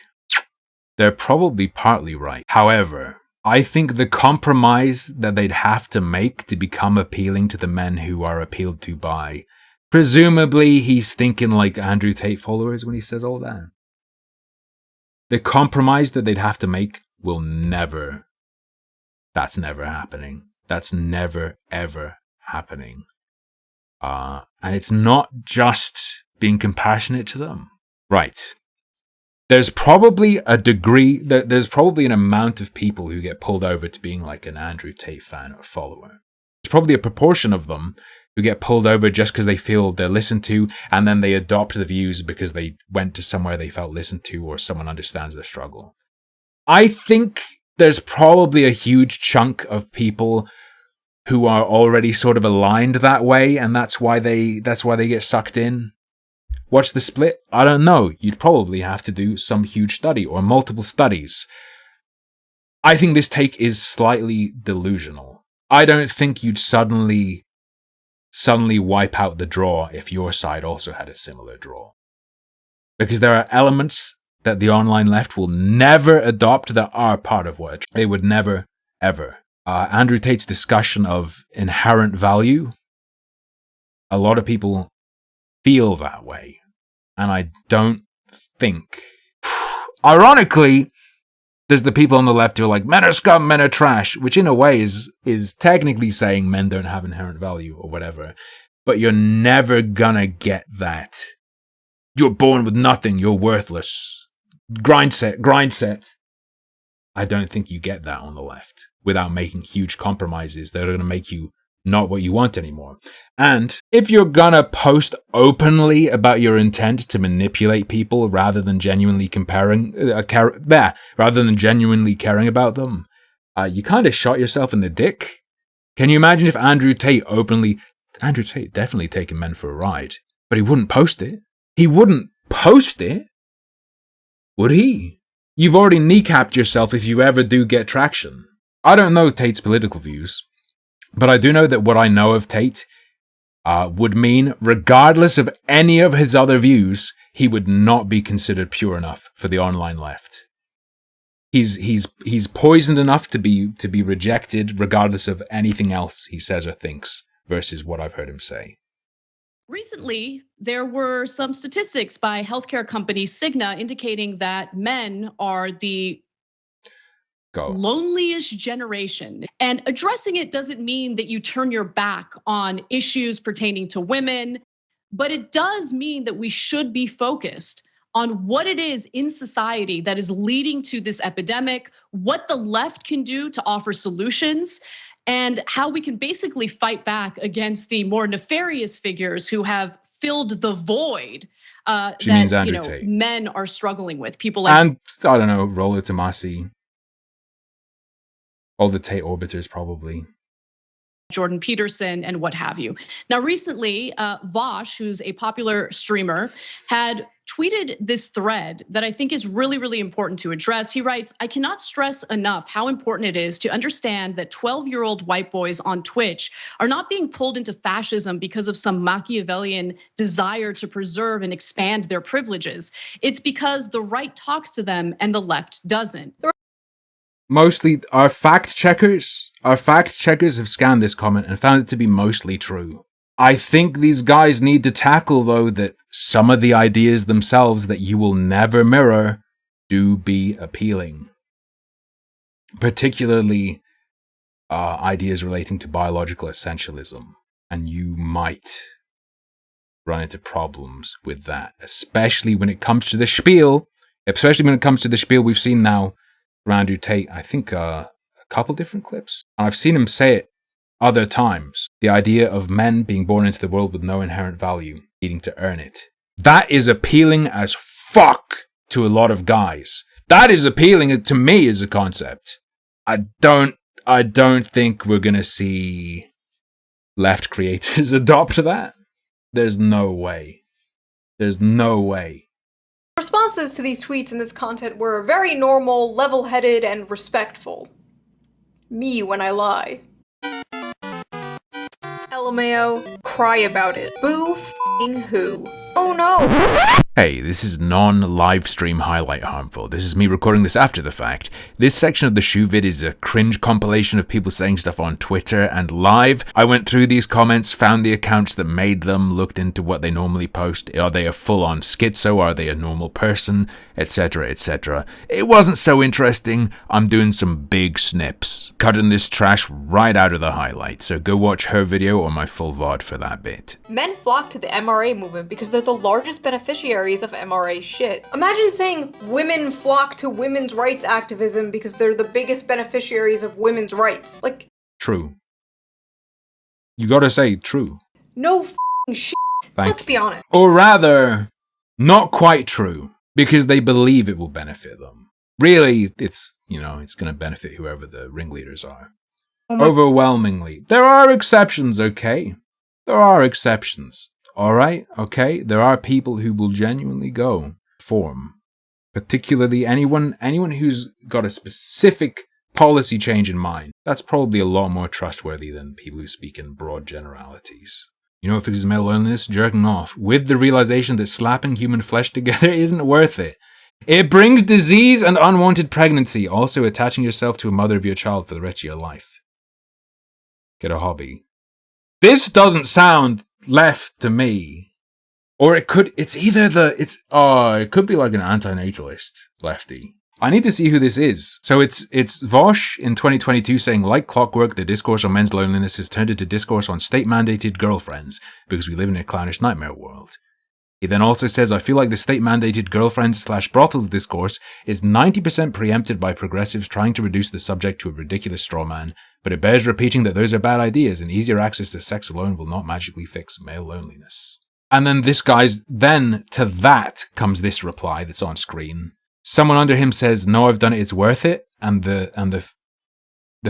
They're probably partly right. However, I think the compromise that they'd have to make to become appealing to the men who are appealed to by, presumably he's thinking like Andrew Tate followers when he says all that. The compromise that they'd have to make will never, that's never happening. That's never, ever happening. And it's not just being compassionate to them. Right. There's probably a degree, there's probably an amount of people who get pulled over to being like an Andrew Tate fan or follower. There's probably a proportion of them who get pulled over just because they feel they're listened to, and then they adopt the views because they went to somewhere they felt listened to or someone understands their struggle. I think there's probably a huge chunk of people who are already sort of aligned that way, and that's why they get sucked in. What's the split? I don't know. You'd probably have to do some huge study or multiple studies. I think this take is slightly delusional. I don't think you'd suddenly wipe out the draw if your side also had a similar draw. Because there are elements that the online left will never adopt that are part of what they would never, ever. Andrew Tate's discussion of inherent value, a lot of people feel that way. And I don't think... Ironically, there's the people on the left who are like, men are scum, men are trash, which in a way is technically saying men don't have inherent value or whatever. But you're never gonna get that. You're born with nothing, you're worthless. Grind set. I don't think you get that on the left without making huge compromises that are gonna make you not what you want anymore. And if you're gonna post openly about your intent to manipulate people rather than genuinely caring about them, you kind of shot yourself in the dick. Can you imagine if Andrew Tate definitely taking men for a ride, but he wouldn't post it. He wouldn't post it, would he? You've already kneecapped yourself if you ever do get traction. I don't know Tate's political views, but I do know that what I know of Tate would mean, regardless of any of his other views, he would not be considered pure enough for the online left. He's poisoned enough to be rejected, regardless of anything else he says or thinks, versus what I've heard him say. Recently, there were some statistics by healthcare company Cigna indicating that men are the loneliest generation. And addressing it doesn't mean that you turn your back on issues pertaining to women, but it does mean that we should be focused on what it is in society that is leading to this epidemic, what the left can do to offer solutions, and how we can basically fight back against the more nefarious figures who have filled the void that Tate. Men are struggling with. People like, and I don't know, Rollo Tomasi, all the Tate orbiters probably. Jordan Peterson and what have you. Now, recently, Vosh, who's a popular streamer, had tweeted this thread that I think is really, really important to address. He writes, "I cannot stress enough how important it is to understand that 12-year-old white boys on Twitch are not being pulled into fascism because of some Machiavellian desire to preserve and expand their privileges. It's because the right talks to them and the left doesn't." Mostly, our fact checkers have scanned this comment and found it to be mostly true. I think these guys need to tackle, though, that some of the ideas themselves that you will never mirror do be appealing. Particularly ideas relating to biological essentialism. And you might run into problems with that, especially when it comes to the spiel. We've seen now Andrew Tate, I think a couple different clips. And I've seen him say it other times. The idea of men being born into the world with no inherent value, needing to earn it. That is appealing as fuck to a lot of guys. That is appealing to me as a concept. I don't think we're gonna see left creators adopt that. There's no way. Responses to these tweets and this content were very normal, level-headed, and respectful. Me when I lie. LMAO, cry about it. Boo f***ing who? Oh no! Hey, this is non-live stream highlight harmful. This is me recording this after the fact. This section of the shoe vid is a cringe compilation of people saying stuff on Twitter and live. I went through these comments, found the accounts that made them, looked into what they normally post. Are they a full-on schizo? Are they a normal person? Etc, etc. It wasn't so interesting. I'm doing some big snips. Cutting this trash right out of the highlight. So go watch her video or my full VOD for that bit. Men flock to the MRA movement because they're the largest beneficiaries of MRA shit. Imagine saying women flock to women's rights activism because they're the biggest beneficiaries of women's rights. Like, true. You gotta say true. No f***ing shit. Let's be honest. Or rather, not quite true, because they believe it will benefit them. Really, it's gonna benefit whoever the ringleaders are. Overwhelmingly. There are exceptions, okay? There are exceptions. Alright, okay, there are people who will genuinely go form. Particularly anyone who's got a specific policy change in mind. That's probably a lot more trustworthy than people who speak in broad generalities. You know what fixes male loneliness? Jerking off. With the realization that slapping human flesh together isn't worth it. It brings disease and unwanted pregnancy. Also attaching yourself to a mother of your child for the rest of your life. Get a hobby. This doesn't sound left to me. Or it could be like an anti-natalist lefty. I need to see who this is. So it's Vosh in 2022 saying, like clockwork, the discourse on men's loneliness has turned into discourse on state-mandated girlfriends because we live in a clownish nightmare world. He then also says, I feel like the state-mandated girlfriends/brothels discourse is 90% preempted by progressives trying to reduce the subject to a ridiculous straw man, but it bears repeating that those are bad ideas and easier access to sex alone will not magically fix male loneliness. And then to that comes this reply that's on screen. Someone under him says, no, I've done it, it's worth it. And the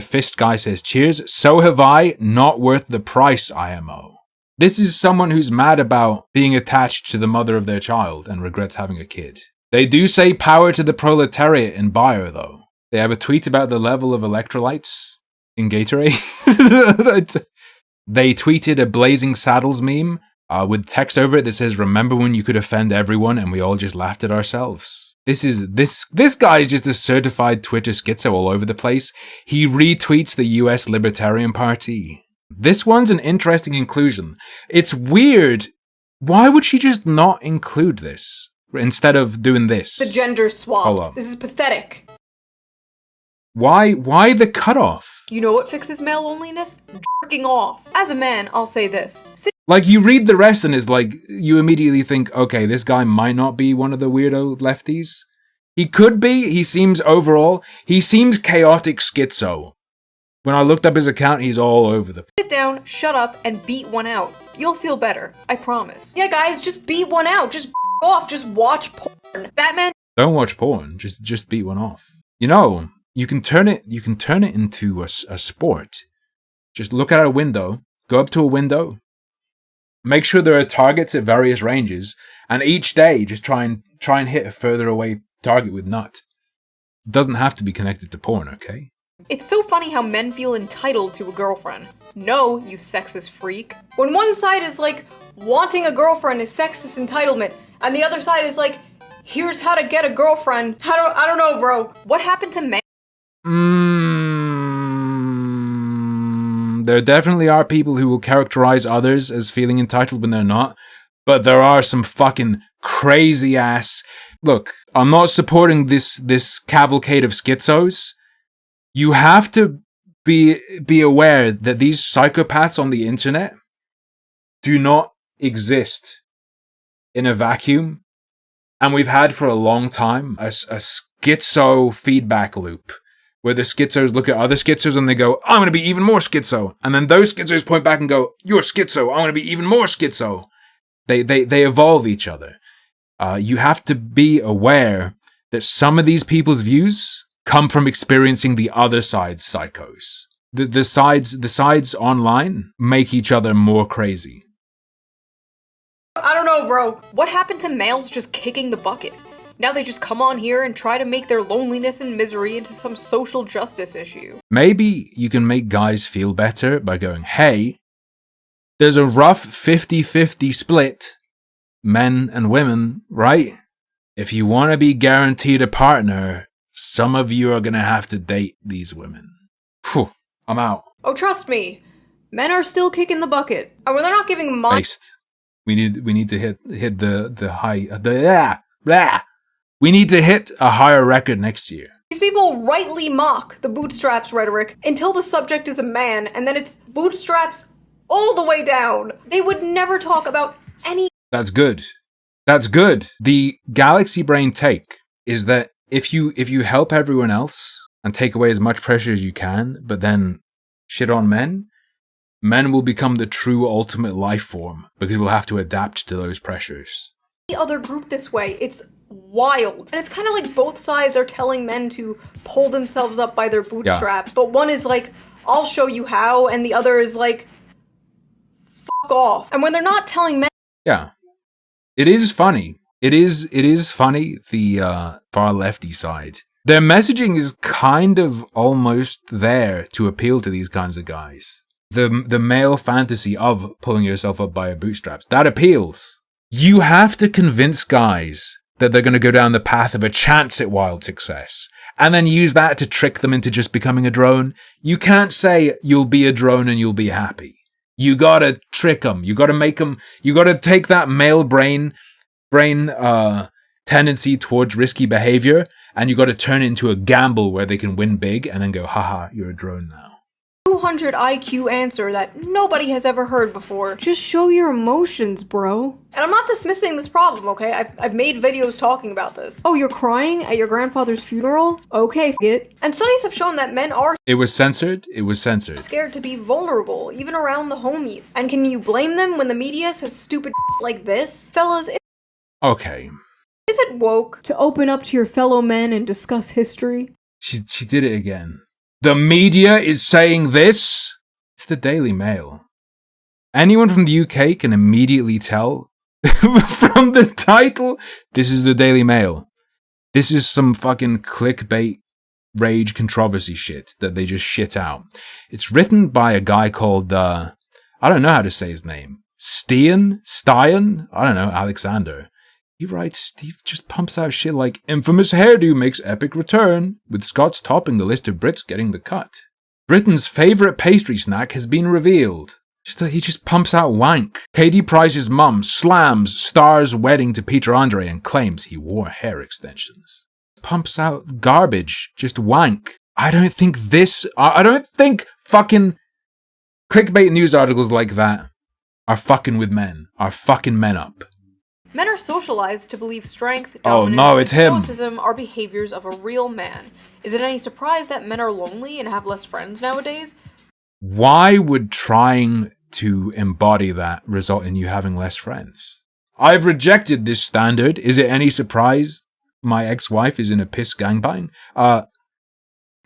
fist guy says, cheers, so have I, not worth the price, IMO. This is someone who's mad about being attached to the mother of their child and regrets having a kid. They do say power to the proletariat in bio, though. They have a tweet about the level of electrolytes in Gatorade. They tweeted a Blazing Saddles meme with text over it that says, remember when you could offend everyone and we all just laughed at ourselves. This guy is just a certified Twitter schizo all over the place. He retweets the US Libertarian Party. This one's an interesting inclusion. It's weird Why would she just not include this instead of doing this? The gender swapped. This is pathetic. Why the cutoff? You know what fixes male loneliness? Jerking off. As a man, I'll say this. Like, you read the rest and it's like, you immediately think, okay, this guy might not be one of the weirdo lefties. He could be. He seems chaotic schizo. When I looked up his account, he's all over the... Sit down, shut up, and beat one out. You'll feel better. I promise. Yeah, guys, just beat one out. Just off. Just watch porn. Batman... Don't watch porn. Just beat one off. You know, you can turn it into a sport. Just look at a window. Go up to a window. Make sure there are targets at various ranges. And each day, just try and hit a further away target with nut. It doesn't have to be connected to porn, okay? It's so funny how men feel entitled to a girlfriend. No, you sexist freak. When one side is like, wanting a girlfriend is sexist entitlement, and the other side is like, here's how to get a girlfriend. I don't know, bro. What happened to men? There definitely are people who will characterize others as feeling entitled when they're not, but there are some fucking crazy ass... Look, I'm not supporting this cavalcade of schizos. You have to be aware that these psychopaths on the internet do not exist in a vacuum. And we've had for a long time a schizo feedback loop where the schizos look at other schizos and they go, I'm going to be even more schizo. And then those schizos point back and go, you're schizo. I'm going to be even more schizo. They evolve each other. You have to be aware that some of these people's views come from experiencing the other side's psychos. The sides online make each other more crazy. I don't know, bro. What happened to males just kicking the bucket? Now they just come on here and try to make their loneliness and misery into some social justice issue. Maybe you can make guys feel better by going, hey, there's a rough 50-50 split, men and women, right? If you want to be guaranteed a partner, some of you are going to have to date these women. Phew, I'm out. Oh, trust me. Men are still kicking the bucket. And when they're not giving money... Based. We need to hit the high... We need to hit a higher record next year. These people rightly mock the bootstraps rhetoric until the subject is a man, and then it's bootstraps all the way down. They would never talk about any... That's good. That's good. The galaxy brain take is that if you help everyone else and take away as much pressure as you can, but then shit on men will become the true ultimate life form because we'll have to adapt to those pressures. The other group this way, it's wild. And it's kind of like both sides are telling men to pull themselves up by their bootstraps, but one is like, I'll show you how, and the other is like, fuck off. And when they're not telling men... Yeah. It is funny. It is funny, the far lefty side. Their messaging is kind of almost there to appeal to these kinds of guys. The male fantasy of pulling yourself up by your bootstraps, that appeals. You have to convince guys that they're going to go down the path of a chance at wild success, and then use that to trick them into just becoming a drone. You can't say you'll be a drone and you'll be happy. You gotta trick them. You gotta make them. You gotta take that male brain tendency towards risky behavior, and you gotta turn it into a gamble where they can win big, and then go, haha, you're a drone now. 200 IQ answer that nobody has ever heard before. Just show your emotions, bro. And I'm not dismissing this problem, okay? I've made videos talking about this. Oh, you're crying at your grandfather's funeral? Okay, it. And studies have shown that men are... It was censored. It was censored. ...scared to be vulnerable, even around the homies. And can you blame them when the media says stupid like this? Fellas, okay. Is it woke to open up to your fellow men and discuss history? She did it again. The media is saying this? It's the Daily Mail. Anyone from the UK can immediately tell from the title, this is the Daily Mail. This is some fucking clickbait rage controversy shit that they just shit out. It's written by a guy called, I don't know how to say his name. Stein? I don't know, Alexander. He just pumps out shit like, infamous hairdo makes epic return, with Scots topping the list of Brits getting the cut. Britain's favourite pastry snack has been revealed. He just pumps out wank. Katie Price's mum slams Star's wedding to Peter Andre and claims he wore hair extensions. Pumps out garbage, just wank. I don't think fucking clickbait news articles like that are fucking with men, are fucking men up. Men are socialized to believe strength, dominance, and stoicism are behaviors of a real man. Is it any surprise that men are lonely and have less friends nowadays? Why would trying to embody that result in you having less friends? I've rejected this standard. Is it any surprise my ex-wife is in a piss gangbang?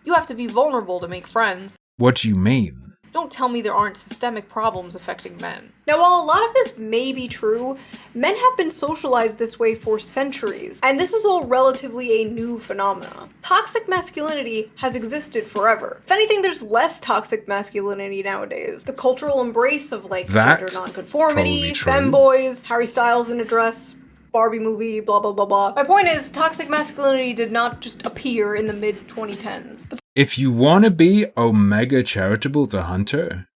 You have to be vulnerable to make friends. What do you mean? Don't tell me there aren't systemic problems affecting men. Now, while a lot of this may be true, men have been socialized this way for centuries, and this is all relatively a new phenomena. Toxic masculinity has existed forever. If anything, there's less toxic masculinity nowadays. The cultural embrace of, gender nonconformity, femboys, Harry Styles in a dress, Barbie movie, blah blah blah blah. My point is, toxic masculinity did not just appear in the mid-2010s. If you want to be omega charitable to Hunter,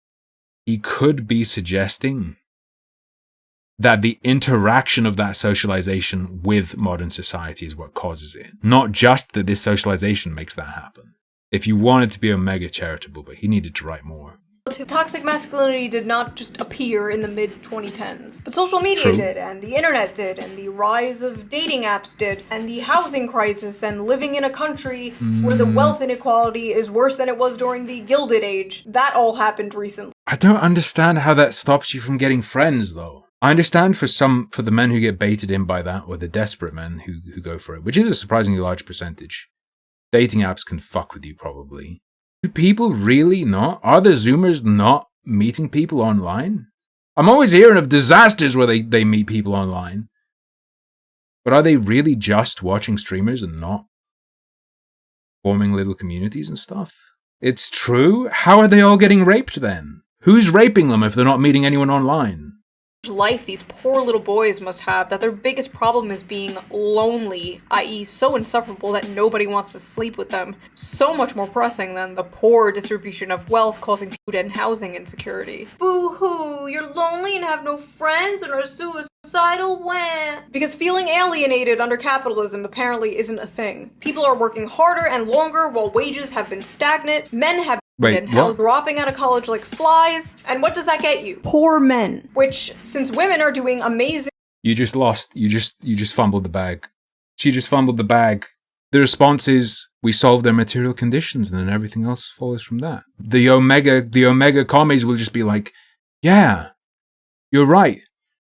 he could be suggesting that the interaction of that socialization with modern society is what causes it. Not just that this socialization makes that happen. If you wanted to be omega charitable, but he needed to write more. Toxic masculinity did not just appear in the mid-2010s, but social media did, and the internet did, and the rise of dating apps did, and the housing crisis, and living in a country where the wealth inequality is worse than it was during the Gilded Age. That all happened recently. I don't understand how that stops you from getting friends, though. I understand for the men who get baited in by that, or the desperate men who go for it, which is a surprisingly large percentage. Dating apps can fuck with you, probably. Do people really not? Are the Zoomers not meeting people online? I'm always hearing of disasters where they meet people online. But are they really just watching streamers and not forming little communities and stuff? It's true. How are they all getting raped then? Who's raping them if they're not meeting anyone online? Life these poor little boys must have, that their biggest problem is being lonely, i.e. so insufferable that nobody wants to sleep with them. So much more pressing than the poor distribution of wealth causing food and housing insecurity. Boo-hoo, you're lonely and have no friends and are suicidal when? Because feeling alienated under capitalism apparently isn't a thing. People are working harder and longer while wages have been stagnant. Men have been dropping out of college like flies. And what does that get you? Poor men. Which, since women are doing amazing... You just lost. You just fumbled the bag. She just fumbled the bag. The response is, we solve their material conditions and then everything else follows from that. The Omega commies will just be like, yeah, you're right.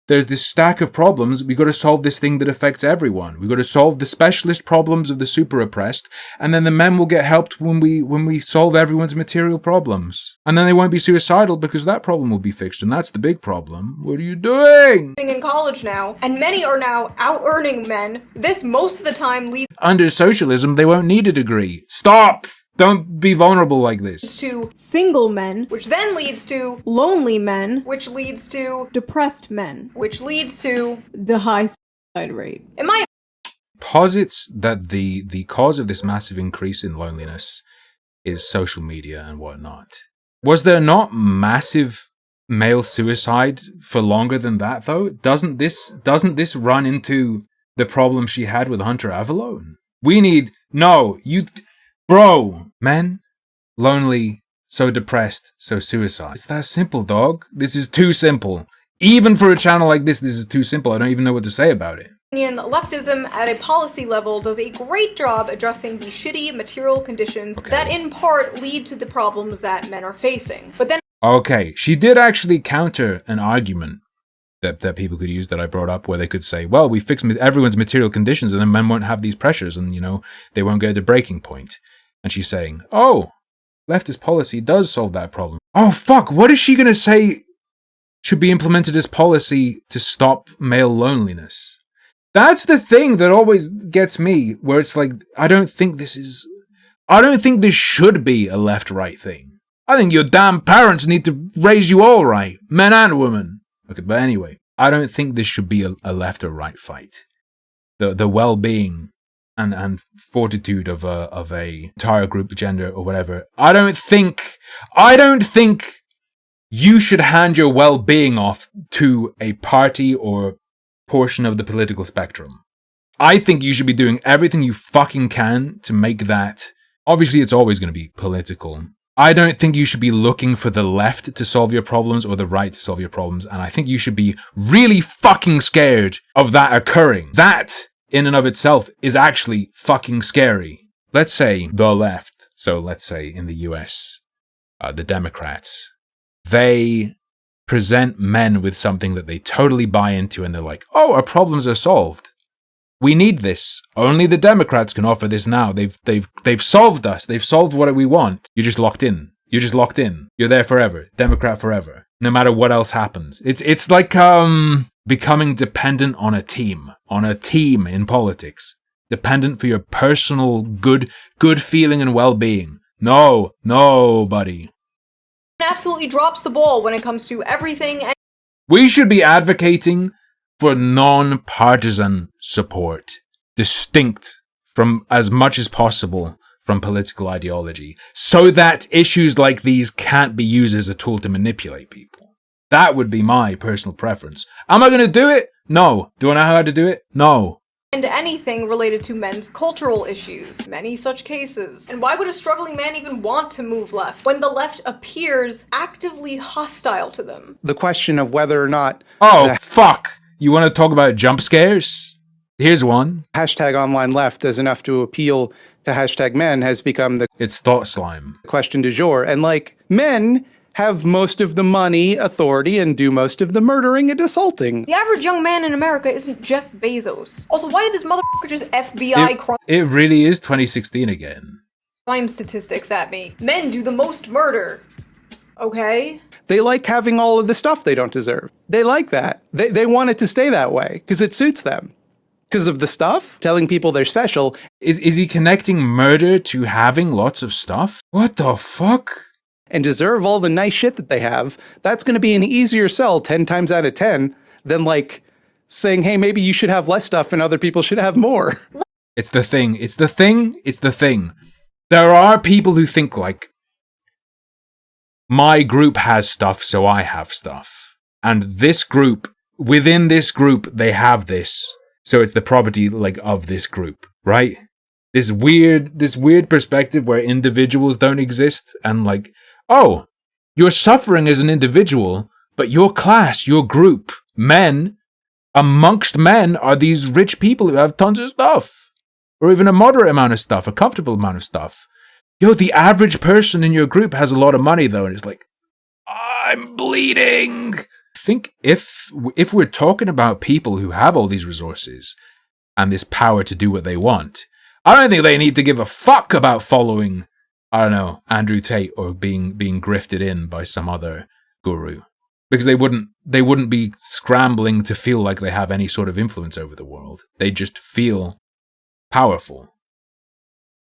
There's this stack of problems. We got to solve this thing that affects everyone. We got to solve the specialist problems of the super oppressed, and then the men will get helped when we solve everyone's material problems. And then they won't be suicidal because that problem will be fixed, and that's the big problem. What are you doing? In college now, and many are now out-earning men. This most of the time leads... Under socialism, they won't need a degree. Stop! Don't be vulnerable like this. To single men, which then leads to lonely men, which leads to depressed men, which leads to the high suicide rate. Posits that the cause of this massive increase in loneliness is social media and whatnot. Was there not massive male suicide for longer than that, though? Doesn't this run into the problem she had with Hunter Avalone? Bro, men, lonely, so depressed, so suicide. It's that simple, dog. This is too simple. Even for a channel like this is too simple. I don't even know what to say about it. Leftism at a policy level does a great job addressing the shitty material conditions that in part lead to the problems that men are facing. But then... Okay, she did actually counter an argument that people could use that I brought up, where they could say, well, we fix everyone's material conditions and then men won't have these pressures and, they won't get to breaking point. And she's saying, oh, leftist policy does solve that problem. Oh, fuck, what is she going to say should be implemented as policy to stop male loneliness? That's the thing that always gets me, where it's like, I don't think this should be a left-right thing. I think your damn parents need to raise you all right, men and women. Okay, but anyway, I don't think this should be a left or right fight. The well-being and fortitude of a entire group, gender or whatever. I don't think you should hand your well-being off to a party or portion of the political spectrum. I think you should be doing everything you fucking can to make that. Obviously, it's always going to be political. I don't think you should be looking for the left to solve your problems or the right to solve your problems. And I think you should be really fucking scared of that occurring. That, in and of itself, is actually fucking scary. Let's say the left, so let's say in the US, the Democrats, they present men with something that they totally buy into and they're like, oh, our problems are solved. We need this. Only the Democrats can offer this now. They've solved us. They've solved what we want. You're just locked in. You're just locked in. You're there forever. Democrat forever. No matter what else happens. It's like becoming dependent on a team in politics. Dependent for your personal good feeling and well-being. No, buddy. Absolutely drops the ball when it comes to everything. We should be advocating for non-partisan support, distinct from as much as possible from political ideology, so that issues like these can't be used as a tool to manipulate people. That would be my personal preference. Am I going to do it? No. Do I know how to do it? No. And anything related to men's cultural issues, many such cases. And why would a struggling man even want to move left when the left appears actively hostile to them? The question of whether or not... Oh, fuck! You want to talk about jump scares? Here's one. Hashtag online left is enough to appeal to hashtag men has become the... It's thought slime. Question du jour. And like, men have most of the money, authority, and do most of the murdering and assaulting. The average young man in America isn't Jeff Bezos. Also, why did this motherfucker just FBI crime? It really is 2016 again. Crime statistics at me. Men do the most murder. Okay? They like having all of the stuff they don't deserve. They like that. They want it to stay that way because it suits them. Because of the stuff, telling people they're special. Is he connecting murder to having lots of stuff? What the fuck? And deserve all the nice shit that they have. That's going to be an easier sell 10 times out of 10 than like saying, hey, maybe you should have less stuff and other people should have more. It's the thing. It's the thing. It's the thing. There are people who think like, my group has stuff, so I have stuff. And this group, within this group, they have this. So it's the property like of this group, right? This weird perspective where individuals don't exist and like, oh, you're suffering as an individual, but your class, your group, men, amongst men are these rich people who have tons of stuff. Or even a moderate amount of stuff, a comfortable amount of stuff. Yo, the average person in your group has a lot of money though, and it's like, I'm bleeding. I think if we're talking about people who have all these resources and this power to do what they want, I don't think they need to give a fuck about following, I don't know, Andrew Tate or being grifted in by some other guru. Because they wouldn't be scrambling to feel like they have any sort of influence over the world. They just feel powerful.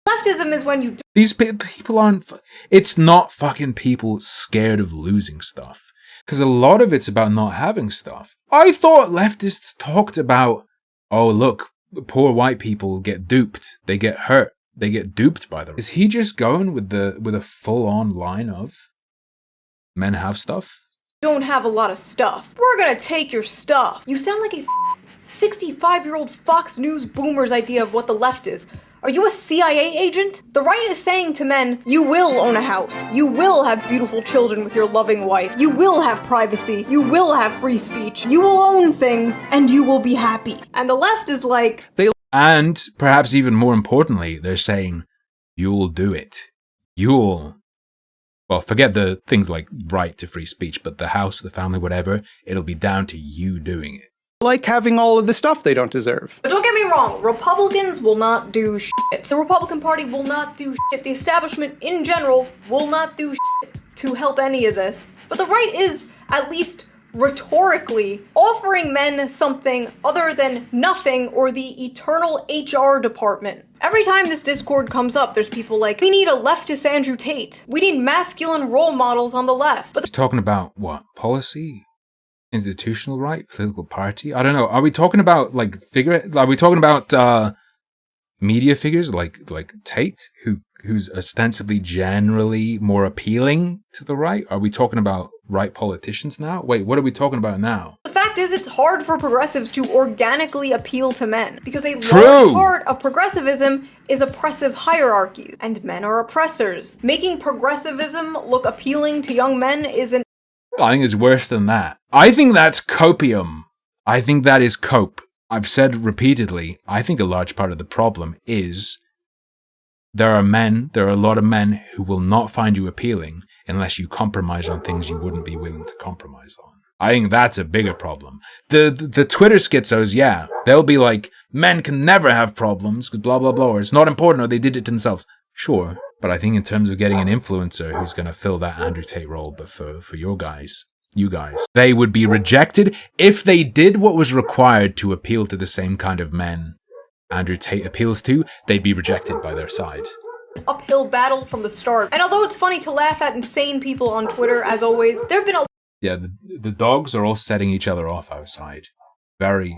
Leftism is when you... These people aren't... It's not fucking people scared of losing stuff. Because a lot of it's about not having stuff. I thought leftists talked about, oh, look, poor white people get duped. They get hurt. They get duped by them. Is he just going with a full-on line of men have stuff? Don't have a lot of stuff. We're gonna take your stuff. You sound like a 65-year-old Fox News boomer's idea of what the left is. Are you a CIA agent? The right is saying to men, you will own a house. You will have beautiful children with your loving wife. You will have privacy. You will have free speech. You will own things, and you will be happy. And the left is like... And, perhaps even more importantly, they're saying, you'll do it. You'll... Well, forget the things like right to free speech, but the house, the family, whatever, it'll be down to you doing it. Like having all of the stuff they don't deserve. But don't get me wrong, Republicans will not do shit. The Republican Party will not do shit. The establishment in general will not do shit to help any of this. But the right is, at least rhetorically, offering men something other than nothing or the eternal HR department. Every time this Discord comes up, there's people like, we need a leftist Andrew Tate. We need masculine role models on the left. But he's talking about what? Policy? Institutional right? Political party? I don't know. Are we talking about like are we talking about media figures like Tate, who's ostensibly generally more appealing to the right? Are we talking about right politicians now? Wait, what are we talking about now? The fact is, it's hard for progressives to organically appeal to men, because a large part of progressivism is oppressive hierarchies, and men are oppressors. Making progressivism look appealing to young men is an... I think it's worse than that. I think that's copium. I think that is cope. I've said repeatedly, I think a large part of the problem is there are a lot of men who will not find you appealing unless you compromise on things you wouldn't be willing to compromise on. I think that's a bigger problem. The Twitter schizos, yeah, they'll be like, men can never have problems, blah, blah, blah, or it's not important, or they did it to themselves. Sure, but I think in terms of getting an influencer who's going to fill that Andrew Tate role, but for you guys, they would be rejected if they did what was required to appeal to the same kind of men Andrew Tate appeals to, they'd be rejected by their side. Uphill battle from the start. And although it's funny to laugh at insane people on Twitter, as always, there have been a... Yeah, the dogs are all setting each other off outside. Very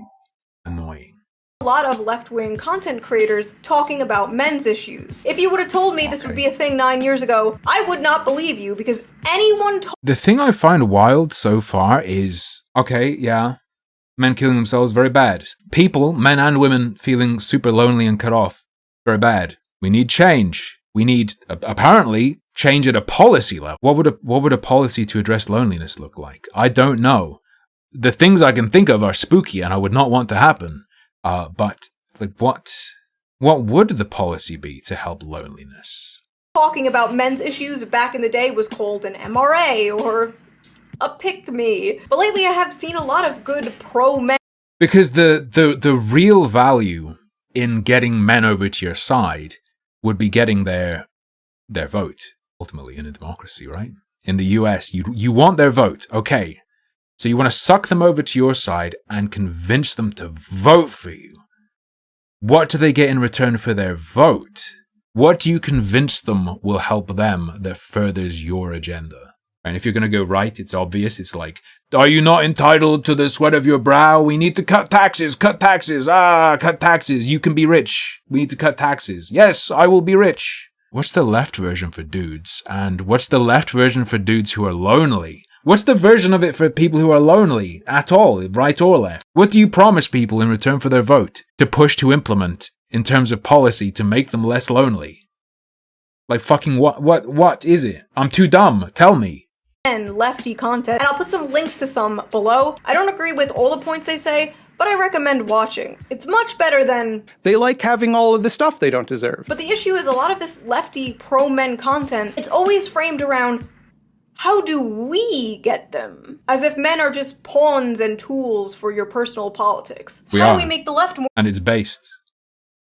annoying. A lot of left-wing content creators talking about men's issues. If you would have told me this would be a thing 9 years ago, I would not believe you, because anyone... The thing I find wild so far is, okay, yeah, men killing themselves, very bad. People, men and women, feeling super lonely and cut off, very bad. We need change. We need, apparently, change at a policy level. What would a policy to address loneliness look like? I don't know. The things I can think of are spooky and I would not want to happen. But like, what would the policy be to help loneliness? Talking about men's issues back in the day was called an MRA or a pick-me. But lately I have seen a lot of good pro-men. Because the real value in getting men over to your side would be getting their vote, ultimately, in a democracy, right? In the US, you want their vote, okay. So you want to suck them over to your side and convince them to vote for you. What do they get in return for their vote? What do you convince them will help them that furthers your agenda? And if you're going to go right, it's obvious. It's like, are you not entitled to the sweat of your brow? We need to cut taxes, cut taxes. Cut taxes. You can be rich. We need to cut taxes. Yes, I will be rich. What's the left version for dudes? And what's the left version for dudes who are lonely? What's the version of it for people who are lonely at all, right or left? What do you promise people in return for their vote to push to implement in terms of policy to make them less lonely? Like fucking what is it? I'm too dumb. Tell me. And lefty content, and I'll put some links to some below. I don't agree with all the points they say, but I recommend watching. It's much better than... They like having all of the stuff they don't deserve. But the issue is a lot of this lefty pro-men content, it's always framed around how do we get them? As if men are just pawns and tools for your personal politics. How do we make the left more... And it's based.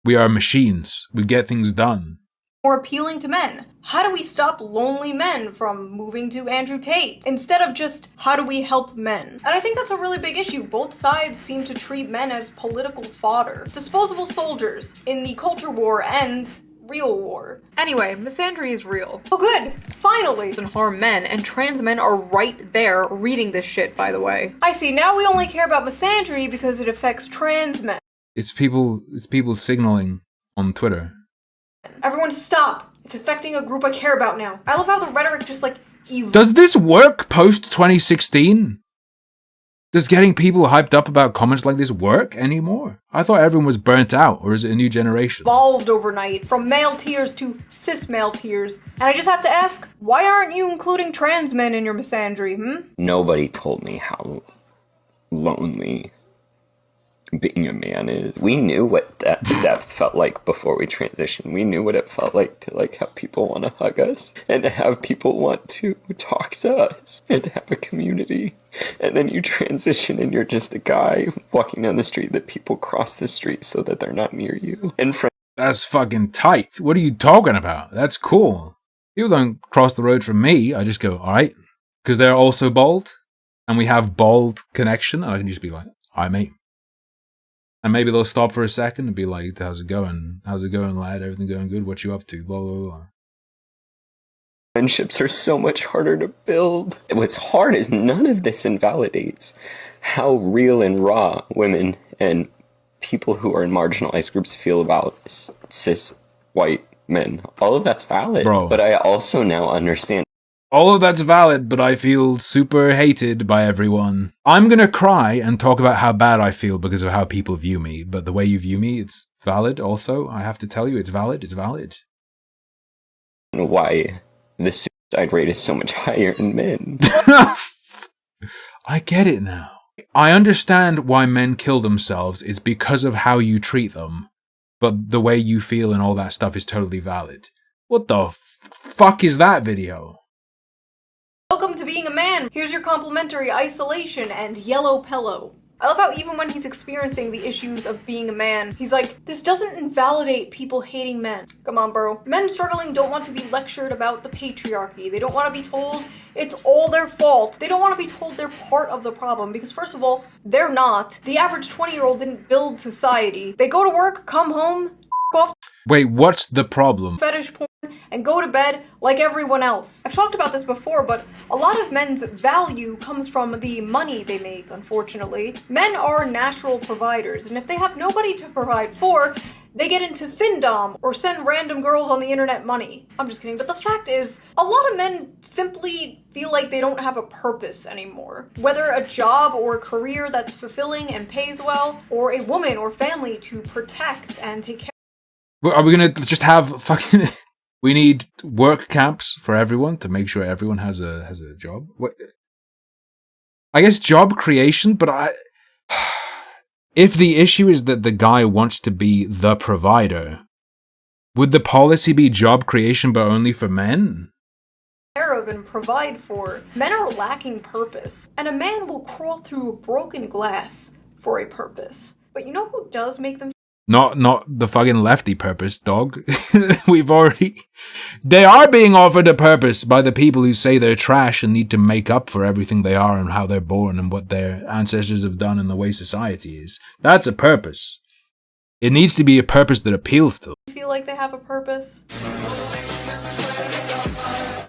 We are machines. We get things done. More appealing to men? How do we stop lonely men from moving to Andrew Tate? Instead of just, how do we help men? And I think that's a really big issue. Both sides seem to treat men as political fodder. Disposable soldiers in the culture war and real war. Anyway, misandry is real. Oh good, finally! It doesn't harm men, and trans men are right there reading this shit, by the way. I see, now we only care about misandry because it affects trans men. It's people signaling on Twitter. Everyone stop! It's affecting a group I care about now. I love how the rhetoric just like Does this work post 2016? Does getting people hyped up about comments like this work anymore? I thought everyone was burnt out, or is it a new generation? Evolved overnight, from male tiers to cis male tiers. And I just have to ask, why aren't you including trans men in your misandry, Nobody told me how lonely being a man is. We knew what depth felt like before we transitioned. We knew what it felt like to have people want to hug us and to have people want to talk to us and to have a community. And then you transition and you're just a guy walking down the street that people cross the street so that they're not near you. And that's fucking tight. What are you talking about? That's cool. People don't cross the road from me. I just go, all right, because they're also bald and we have bald connection. I can just be like, all right, mate. And maybe they'll stop for a second and be like, how's it going? How's it going, lad? Everything going good? What you up to? Blah, blah, blah. Friendships are so much harder to build. What's hard is none of this invalidates how real and raw women and people who are in marginalized groups feel about cis white men. All of that's valid. Bro. But I also now understand. All of that's valid, but I feel super hated by everyone. I'm gonna cry and talk about how bad I feel because of how people view me, but the way you view me, it's valid also. I have to tell you, it's valid, it's valid. Why the suicide rate is so much higher in men. I get it now. I understand why men kill themselves is because of how you treat them, but the way you feel and all that stuff is totally valid. What the fuck is that video? Welcome to being a man. Here's your complimentary isolation and yellow pillow. I love how even when he's experiencing the issues of being a man, he's like, this doesn't invalidate people hating men. Come on, bro. Men struggling don't want to be lectured about the patriarchy. They don't want to be told it's all their fault. They don't want to be told they're part of the problem because first of all, they're not. The average 20-year-old didn't build society. They go to work, come home, off. Wait, what's the problem? Fetish porn and go to bed like everyone else. I've talked about this before, but a lot of men's value comes from the money they make, unfortunately. Men are natural providers, and if they have nobody to provide for, they get into findom or send random girls on the internet money. I'm just kidding, but the fact is, a lot of men simply feel like they don't have a purpose anymore. Whether a job or a career that's fulfilling and pays well, or a woman or family to protect and take care. Are we gonna just have fucking... We need work camps for everyone to make sure everyone has a job? What? I guess job creation, but if the issue is that the guy wants to be the provider, would the policy be job creation but only for men? Care of and provide for. Men are lacking purpose, and a man will crawl through broken glass for a purpose. But you know who does make them? Not the fucking lefty purpose, dog. They are being offered a purpose by the people who say they're trash and need to make up for everything they are and how they're born and what their ancestors have done and the way society is. That's a purpose. It needs to be a purpose that appeals to them. Feel like they have a purpose?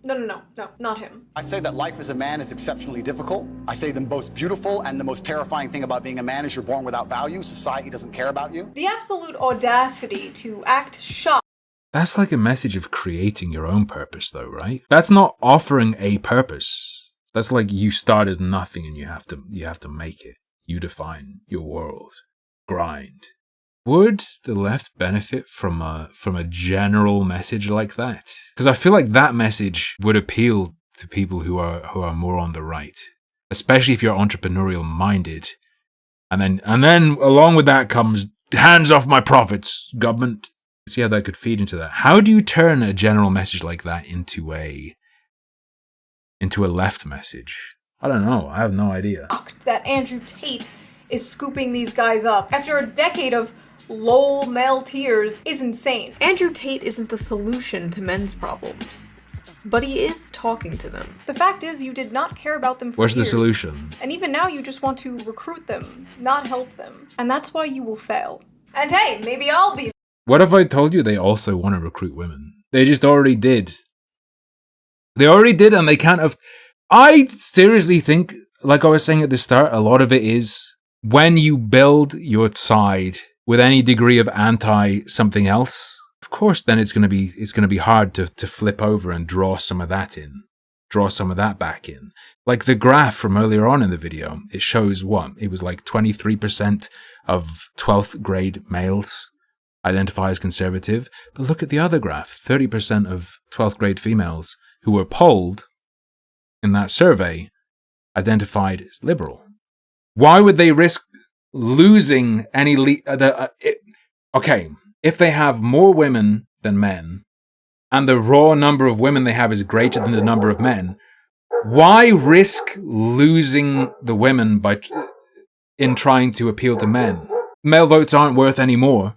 No, not him. I say that life as a man is exceptionally difficult. I say the most beautiful and the most terrifying thing about being a man is you're born without value. Society doesn't care about you. The absolute audacity to act shocked. That's like a message of creating your own purpose, though, right? That's not offering a purpose. That's like you started nothing and you have to make it. You define your world. Grind. Would the left benefit from a general message like that? Because I feel like that message would appeal to people who are more on the right, especially if you're entrepreneurial minded. And then along with that comes hands off my profits, government. See how that could feed into that. How do you turn a general message like that into a left message? I don't know. I have no idea. That Andrew Tate is scooping these guys up after a decade of lol male tears is insane. Andrew Tate isn't the solution to men's problems, but he is talking to them. The fact is, you did not care about them for Where's years, the solution? and even now you just want to recruit them, not help them. And that's why you will fail. And hey, maybe I'll be. What if I told you they also want to recruit women? They just already did. They already did, and they can't have... I seriously think, like I was saying at the start, a lot of it is when you build your side with any degree of anti-something else, of course, then it's going to be hard to flip over and draw some of that back in. Like the graph from earlier on in the video, it shows what? It was like 23% of 12th grade males identify as conservative. But look at the other graph, 30% of 12th grade females who were polled in that survey identified as liberal. Why would they risk losing any okay, if they have more women than men and the raw number of women they have is greater than the number of men, why risk losing the women in trying to appeal to men? Male votes aren't worth any more.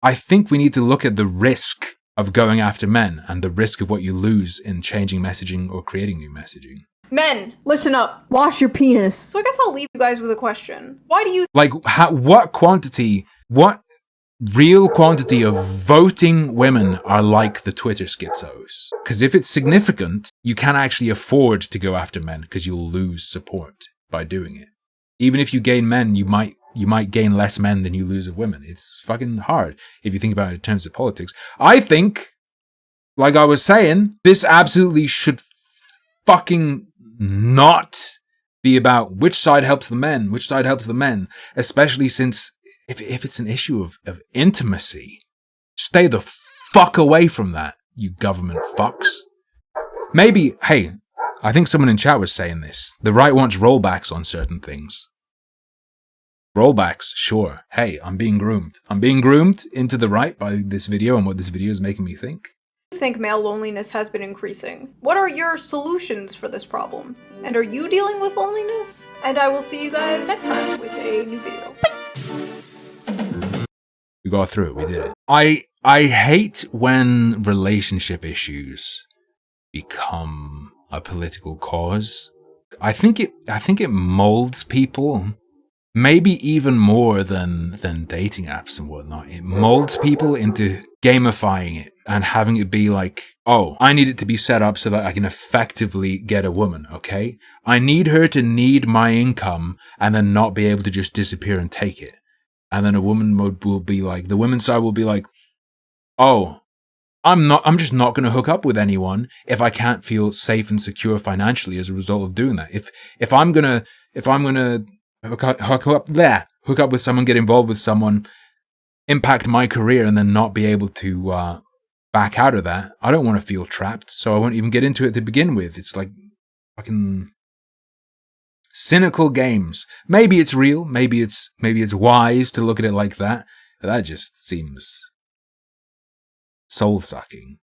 I think we need to look at the risk of going after men and the risk of what you lose in changing messaging or creating new messaging. Men, listen up. Wash your penis. So I guess I'll leave you guys with a question. Why do you... Like, what real quantity of voting women are like the Twitter schizos? Because if it's significant, you can't actually afford to go after men because you'll lose support by doing it. Even if you gain men, you might gain less men than you lose of women. It's fucking hard if you think about it in terms of politics. I think, like I was saying, this absolutely should fucking not be about which side helps the men, especially since if it's an issue of intimacy, stay the fuck away from that, you government fucks. Maybe, hey, I think someone in chat was saying this. The right wants rollbacks on certain things. Rollbacks, sure. Hey, I'm being groomed. I'm being groomed into the right by this video and what this video is making me think. I think male loneliness has been increasing. What are your solutions for this problem? And are you dealing with loneliness? And I will see you guys next time with a new video. Bye! We got through it, we did it. I hate when relationship issues become a political cause. I think it molds people. Maybe even more than dating apps and whatnot. It molds people into gamifying it and having it be like, oh, I need it to be set up so that I can effectively get a woman, okay? I need her to need my income and then not be able to just disappear and take it. And then a woman will be like, the women's side will be like, oh, I'm just not going to hook up with anyone if I can't feel safe and secure financially as a result of doing that. If I'm gonna hook up with someone, get involved with someone, impact my career, and then not be able to back out of that, I don't want to feel trapped, so I won't even get into it to begin with. It's like fucking cynical games. Maybe it's real, maybe it's wise to look at it like that, but that just seems soul-sucking.